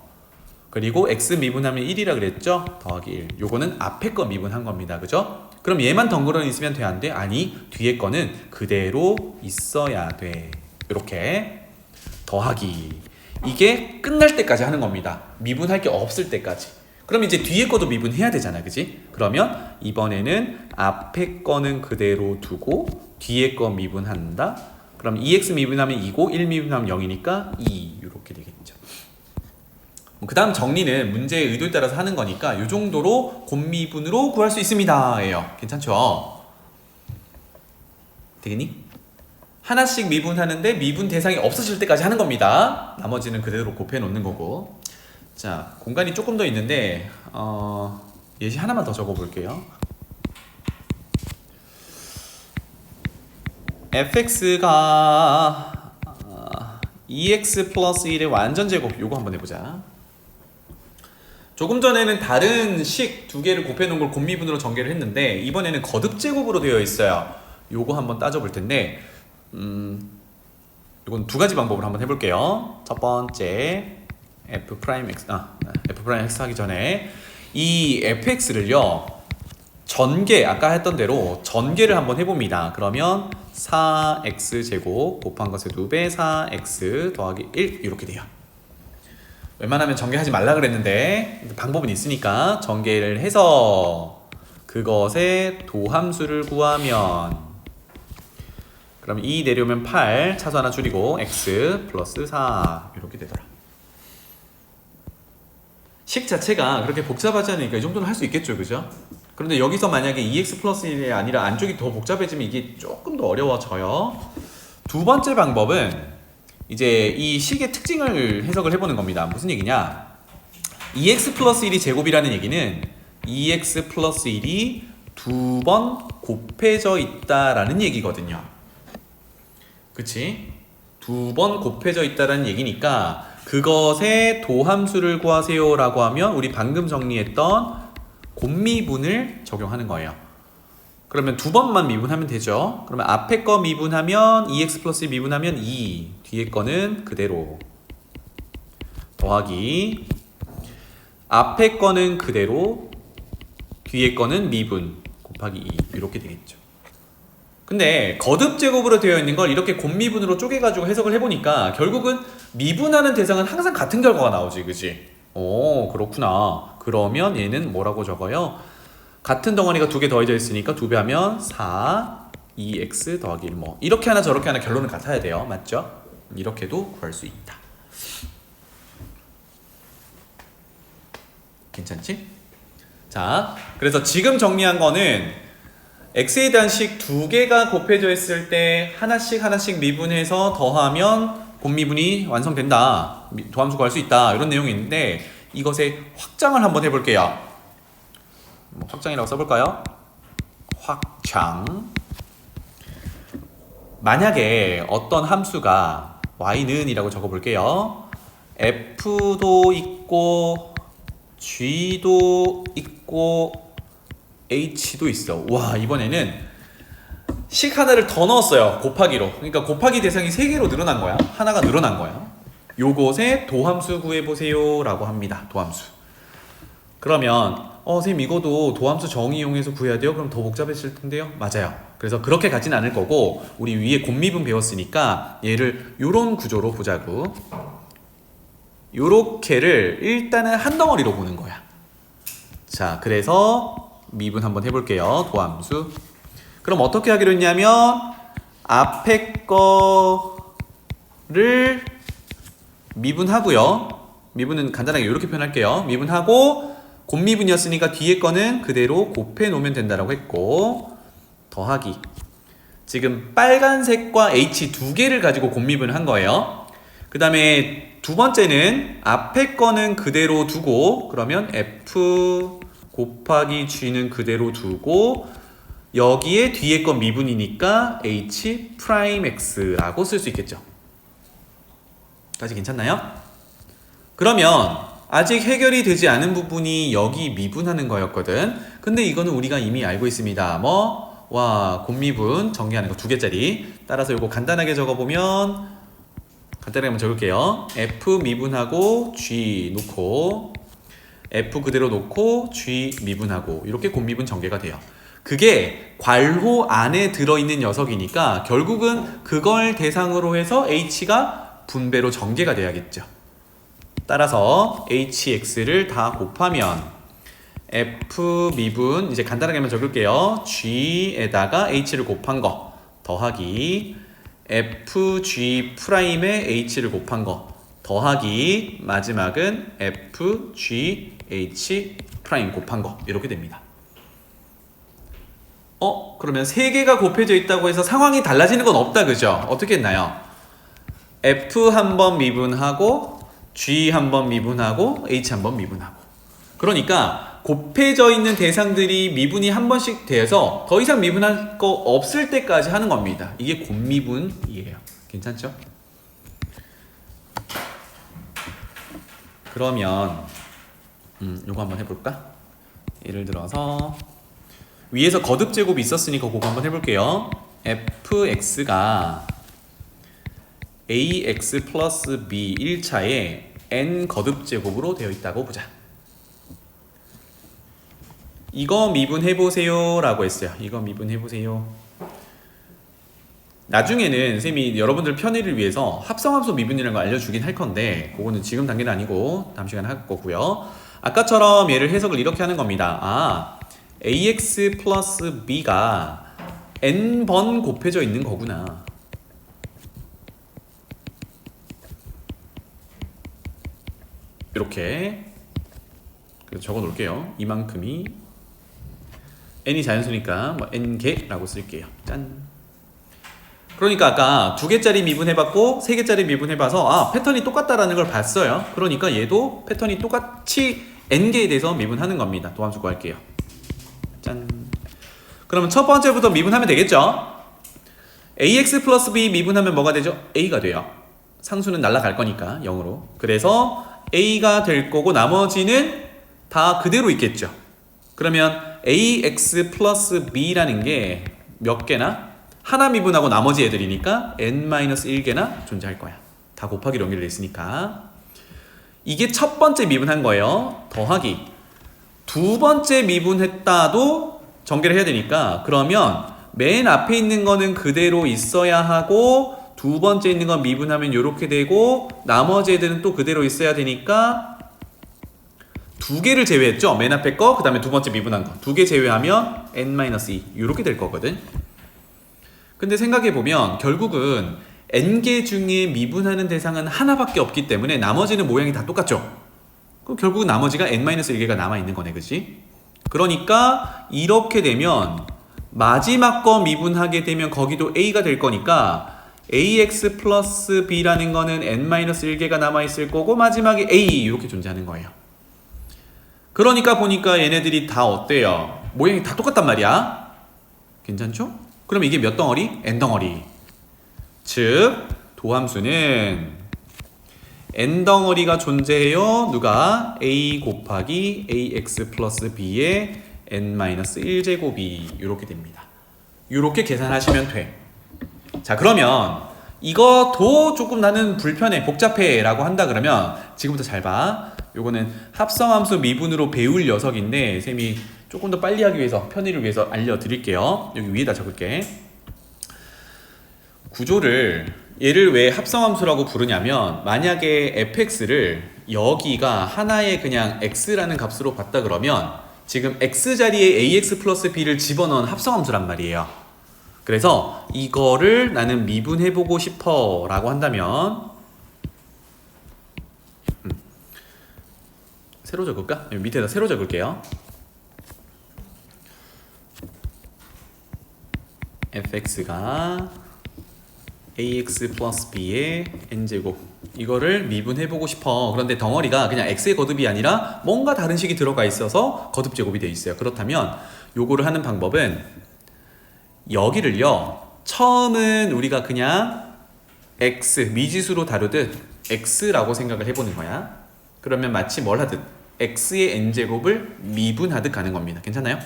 그리고 x 미분하면 1이라 그랬죠? 더하기 1. 요거는 앞에 거 미분한 겁니다. 그죠? 그럼 얘만 덩그러니 있으면 돼, 안 돼? 아니, 뒤에 거는 그대로 있어야 돼. 이렇게 더하기. 이게 끝날 때까지 하는 겁니다. 미분할 게 없을 때까지. 그럼 이제 뒤에 거도 미분해야 되잖아. 그지? 그러면 이번에는 앞에 거는 그대로 두고 뒤에 거 미분한다. 그럼 2x 미분하면 2고 1 미분하면 0이니까 2 이렇게 되겠죠. 그 다음 정리는 문제의 의도에 따라서 하는 거니까 이 정도로 곱미분으로 구할 수 있습니다 예요. 괜찮죠? 되겠니? 하나씩 미분하는데 미분 대상이 없어질 때까지 하는 겁니다. 나머지는 그대로 곱해 놓는 거고. 자, 공간이 조금 더 있는데 예시 하나만 더 적어 볼게요. fx가 2x 플러스 1의 완전 제곱 요거 한번 해보자. 조금 전에는 다른 식 두 개를 곱해 놓은 걸 곱미분으로 전개를 했는데 이번에는 거듭 제곱으로 되어 있어요. 요거 한번 따져 볼 텐데 이건 두 가지 방법을 한번 해볼게요. 첫 번째 f'x 하기 전에 이 fx를요 전개, 아까 했던 대로 전개를 한번 해봅니다. 그러면 4x제곱 곱한 것의 2배 4x 더하기 1 이렇게 돼요. 웬만하면 전개하지 말라 그랬는데 방법은 있으니까 전개를 해서 그것의 도함수를 구하면 그럼 2 내려오면 8 차수 하나 줄이고 x 플러스 4 이렇게 되더라. 식 자체가 그렇게 복잡하지 않으니까 이 정도는 할 수 있겠죠. 그죠? 그런데 여기서 만약에 2x 플러스 1이 아니라 안쪽이 더 복잡해지면 이게 조금 더 어려워져요. 두 번째 방법은 이제 이 식의 특징을 해석을 해보는 겁니다. 무슨 얘기냐? 2x 플러스 1이 제곱이라는 얘기는 2x 플러스 1이 두 번 곱해져 있다라는 얘기거든요. 그치? 두 번 곱해져 있다라는 얘기니까 그것의 도함수를 구하세요 라고 하면 우리 방금 정리했던 곱미분을 적용하는 거예요. 그러면 두 번만 미분하면 되죠. 그러면 앞에 거 미분하면 2x 플러스 1 미분하면 2 뒤에 거는 그대로 더하기 앞에 거는 그대로 뒤에 거는 미분 곱하기 2 이렇게 되겠죠. 근데 거듭 제곱으로 되어 있는 걸 이렇게 곱미분으로 쪼개가지고 해석을 해보니까 결국은 미분하는 대상은 항상 같은 결과가 나오지. 그치? 오, 그렇구나. 그러면 얘는 뭐라고 적어요? 같은 덩어리가 두 개 더해져 있으니까 2배 하면 4 2x 더하기 1 뭐 이렇게 하나 저렇게 하나 결론은 같아야 돼요. 맞죠? 이렇게도 구할 수 있다. 괜찮지? 자, 그래서 지금 정리한 거는 x에 대한 식 두 개가 곱해져 있을 때 하나씩 미분해서 더하면 곱미분이 완성된다. 도함수 구할 수 있다. 이런 내용이 있는데 이것의 확장을 한번 해볼게요. 확장이라고 써볼까요? 확장. 만약에 어떤 함수가 y는 이라고 적어볼게요. f도 있고 g도 있고 h도 있어. 와, 이번에는 식 하나를 더 넣었어요. 곱하기로. 그러니까 곱하기 대상이 3개로 늘어난 거야. 하나가 늘어난 거야. 요것의 도함수 구해보세요 라고 합니다. 도함수. 그러면 선생님 이거도 도함수 정의 이용해서 구해야 돼요? 그럼 더 복잡해질 텐데요? 맞아요. 그래서 그렇게 가진 않을 거고 우리 위에 곱미분 배웠으니까 얘를 요런 구조로 보자고. 요렇게를 일단은 한 덩어리로 보는 거야. 자, 그래서 미분 한번 해볼게요. 도함수. 그럼 어떻게 하기로 했냐면 앞에 거를 미분하고요. 미분은 간단하게 이렇게 표현할게요. 미분하고 곱미분이었으니까 뒤에 거는 그대로 곱해 놓으면 된다라고 했고 더하기. 지금 빨간색과 H 두 개를 가지고 곱미분을 한 거예요. 그 다음에 두 번째는 앞에 거는 그대로 두고 그러면 F 곱하기 G는 그대로 두고 여기에 뒤에 건 미분이니까 H 프라임 X라고 쓸 수 있겠죠. 까지 괜찮나요? 그러면 아직 해결이 되지 않은 부분이 여기 미분하는 거였거든. 근데 이거는 우리가 이미 알고 있습니다. 곱미분 정리하는 거 2개짜리. 따라서 이거 간단하게 적어보면 간단하게 한번 적을게요. F 미분하고 G 놓고 F 그대로 놓고 G 미분하고 이렇게 곱미분 전개가 돼요. 그게 괄호 안에 들어있는 녀석이니까 결국은 그걸 대상으로 해서 H가 분배로 전개가 돼야겠죠. 따라서 HX를 다 곱하면 F 미분 이제 간단하게 한번 적을게요. G에다가 H를 곱한 거 더하기 FG 프라임에 H를 곱한 거 더하기 마지막은 FGH 프라임 곱한 거 이렇게 됩니다. 그러면 3개가 곱해져 있다고 해서 상황이 달라지는 건 없다, 그죠? 어떻게 했나요? F 한번 미분하고 G 한번 미분하고 H 한번 미분하고. 그러니까 곱해져 있는 대상들이 미분이 한 번씩 돼서 더 이상 미분할 거 없을 때까지 하는 겁니다. 이게 곱미분이에요. 괜찮죠? 그러면 요거 한번 해볼까? 예를 들어서 위에서 거듭 제곱이 있었으니까 그거 한번 해볼게요. fx가 ax 플러스 b 1차에 n 거듭 제곱으로 되어 있다고 보자. 이거 미분해보세요 라고 했어요. 이거 미분해보세요. 나중에는 선생님이 여러분들 편의를 위해서 합성함수 미분이라는 거 알려주긴 할 건데 그거는 지금 단계는 아니고 다음 시간에 할 거고요. 아까처럼 얘를 해석을 이렇게 하는 겁니다. ax 플러스 b가 n번 곱해져 있는 거구나. 이렇게 적어 놓을게요. 이만큼이 n이 자연수니까 n개라고 쓸게요. 짠. 그러니까 아까 2개짜리 미분해봤고 3개짜리 미분해봐서 패턴이 똑같다라는 걸 봤어요. 그러니까 얘도 패턴이 똑같이 n개에 대해서 미분하는 겁니다. 도함수 구할게요. 짠. 그러면 첫 번째부터 미분하면 되겠죠? ax 플러스 b 미분하면 뭐가 되죠? a가 돼요. 상수는 날아갈 거니까 0으로. 그래서 a가 될 거고 나머지는 다 그대로 있겠죠. 그러면 ax 플러스 b라는 게 몇 개나? 하나 미분하고 나머지 애들이니까 n-1개나 존재할 거야. 다 곱하기로 연결되어 있으니까. 이게 첫 번째 미분한 거예요. 더하기. 두 번째 미분했다도 전개를 해야 되니까 그러면 맨 앞에 있는 거는 그대로 있어야 하고 두 번째 있는 건 미분하면 이렇게 되고 나머지 애들은 또 그대로 있어야 되니까 2개를 제외했죠. 맨 앞에 거, 그 다음에 두 번째 미분한 거. 2개 제외하면 n-2 이렇게 될 거거든. 근데 생각해보면 결국은 n개 중에 미분하는 대상은 하나밖에 없기 때문에 나머지는 모양이 다 똑같죠. 그럼 결국 나머지가 n-1개가 남아있는 거네, 그치? 그러니까 이렇게 되면 마지막 거 미분하게 되면 거기도 a가 될 거니까 ax 플러스 b라는 거는 n-1개가 남아있을 거고 마지막에 a 이렇게 존재하는 거예요. 그러니까 보니까 얘네들이 다 어때요? 모양이 다 똑같단 말이야. 괜찮죠? 그럼 이게 몇 덩어리? n덩어리. 즉 도함수는 n덩어리가 존재해요. 누가? a 곱하기 ax 플러스 b의 n-1제곱이 이렇게 됩니다. 이렇게 계산하시면 돼. 자, 그러면 이것도 조금 나는 불편해, 복잡해 라고 한다 그러면 지금부터 잘 봐. 요거는 합성함수 미분으로 배울 녀석인데 쌤이 조금 더 빨리 하기 위해서, 편의를 위해서 알려드릴게요. 여기 위에다 적을게. 구조를, 얘를 왜 합성함수라고 부르냐면 만약에 fx를 여기가 하나의 그냥 x라는 값으로 봤다 그러면 지금 x 자리에 ax 플러스 b를 집어넣은 합성함수란 말이에요. 그래서 이거를 나는 미분해보고 싶어 라고 한다면 새로 적을까? 밑에다 새로 적을게요. fx가 ax 플러스 b의 n제곱 이거를 미분해보고 싶어. 그런데 덩어리가 그냥 x의 거듭이 아니라 뭔가 다른 식이 들어가 있어서 거듭 제곱이 되어 있어요. 그렇다면 요거를 하는 방법은 여기를요, 처음은 우리가 그냥 x 미지수로 다루듯 x라고 생각을 해보는 거야. 그러면 마치 뭘 하듯 x의 n제곱을 미분하듯 가는 겁니다. 괜찮아요?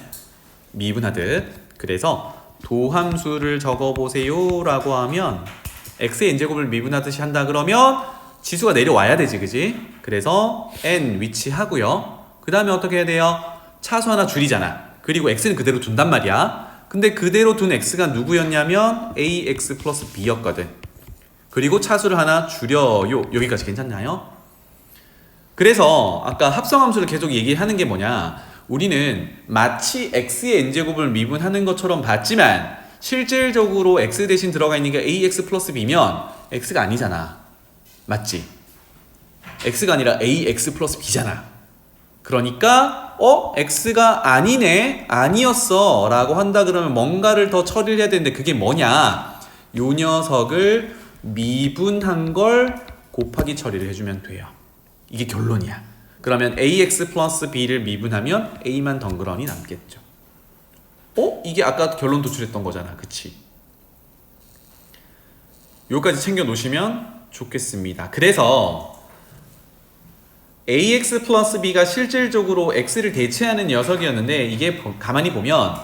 미분하듯. 그래서 도함수를 적어보세요 라고 하면 x의 n제곱을 미분하듯이 한다 그러면 지수가 내려와야 되지, 그지? 그래서 n 위치하고요. 그 다음에 어떻게 해야 돼요? 차수 하나 줄이잖아. 그리고 x는 그대로 둔단 말이야. 근데 그대로 둔 x가 누구였냐면 ax 플러스 b였거든. 그리고 차수를 하나 줄여요. 여기까지 괜찮나요? 그래서 아까 합성함수를 계속 얘기하는 게 뭐냐, 우리는 마치 x의 n제곱을 미분하는 것처럼 봤지만 실질적으로 x 대신 들어가 있는 게 ax 플러스 b면 x가 아니잖아. 맞지? x가 아니라 ax 플러스 b잖아. 그러니까 x가 아니네, 아니었어 라고 한다 그러면 뭔가를 더 처리를 해야 되는데 그게 뭐냐, 요 녀석을 미분한 걸 곱하기 처리를 해주면 돼요. 이게 결론이야. 그러면 ax 플러스 b를 미분하면 a만 덩그러니 남겠죠. 이게 아까 결론 도출했던 거잖아, 그치? 요까지 챙겨 놓으시면 좋겠습니다. 그래서 ax 플러스 b가 실질적으로 x를 대체하는 녀석이었는데 이게 가만히 보면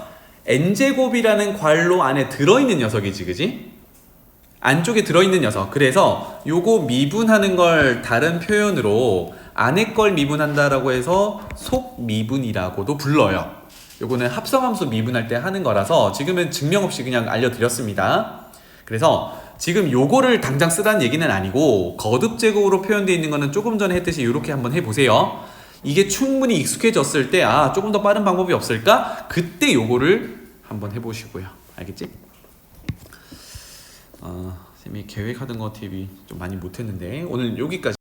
n제곱이라는 괄호 안에 들어있는 녀석이지, 그지? 안쪽에 들어있는 녀석. 그래서 요거 미분하는 걸 다른 표현으로 안에 걸 미분한다라고 해서 속미분이라고도 불러요. 요거는 합성함수 미분할 때 하는 거라서 지금은 증명 없이 그냥 알려드렸습니다. 그래서 지금 요거를 당장 쓰라는 얘기는 아니고 거듭제곱으로 표현되어 있는 거는 조금 전에 했듯이 이렇게 한번 해보세요. 이게 충분히 익숙해졌을 때 조금 더 빠른 방법이 없을까? 그때 요거를 한번 해보시고요. 알겠지? 쌤이 계획하던 거 TV 좀 많이 못했는데 오늘 여기까지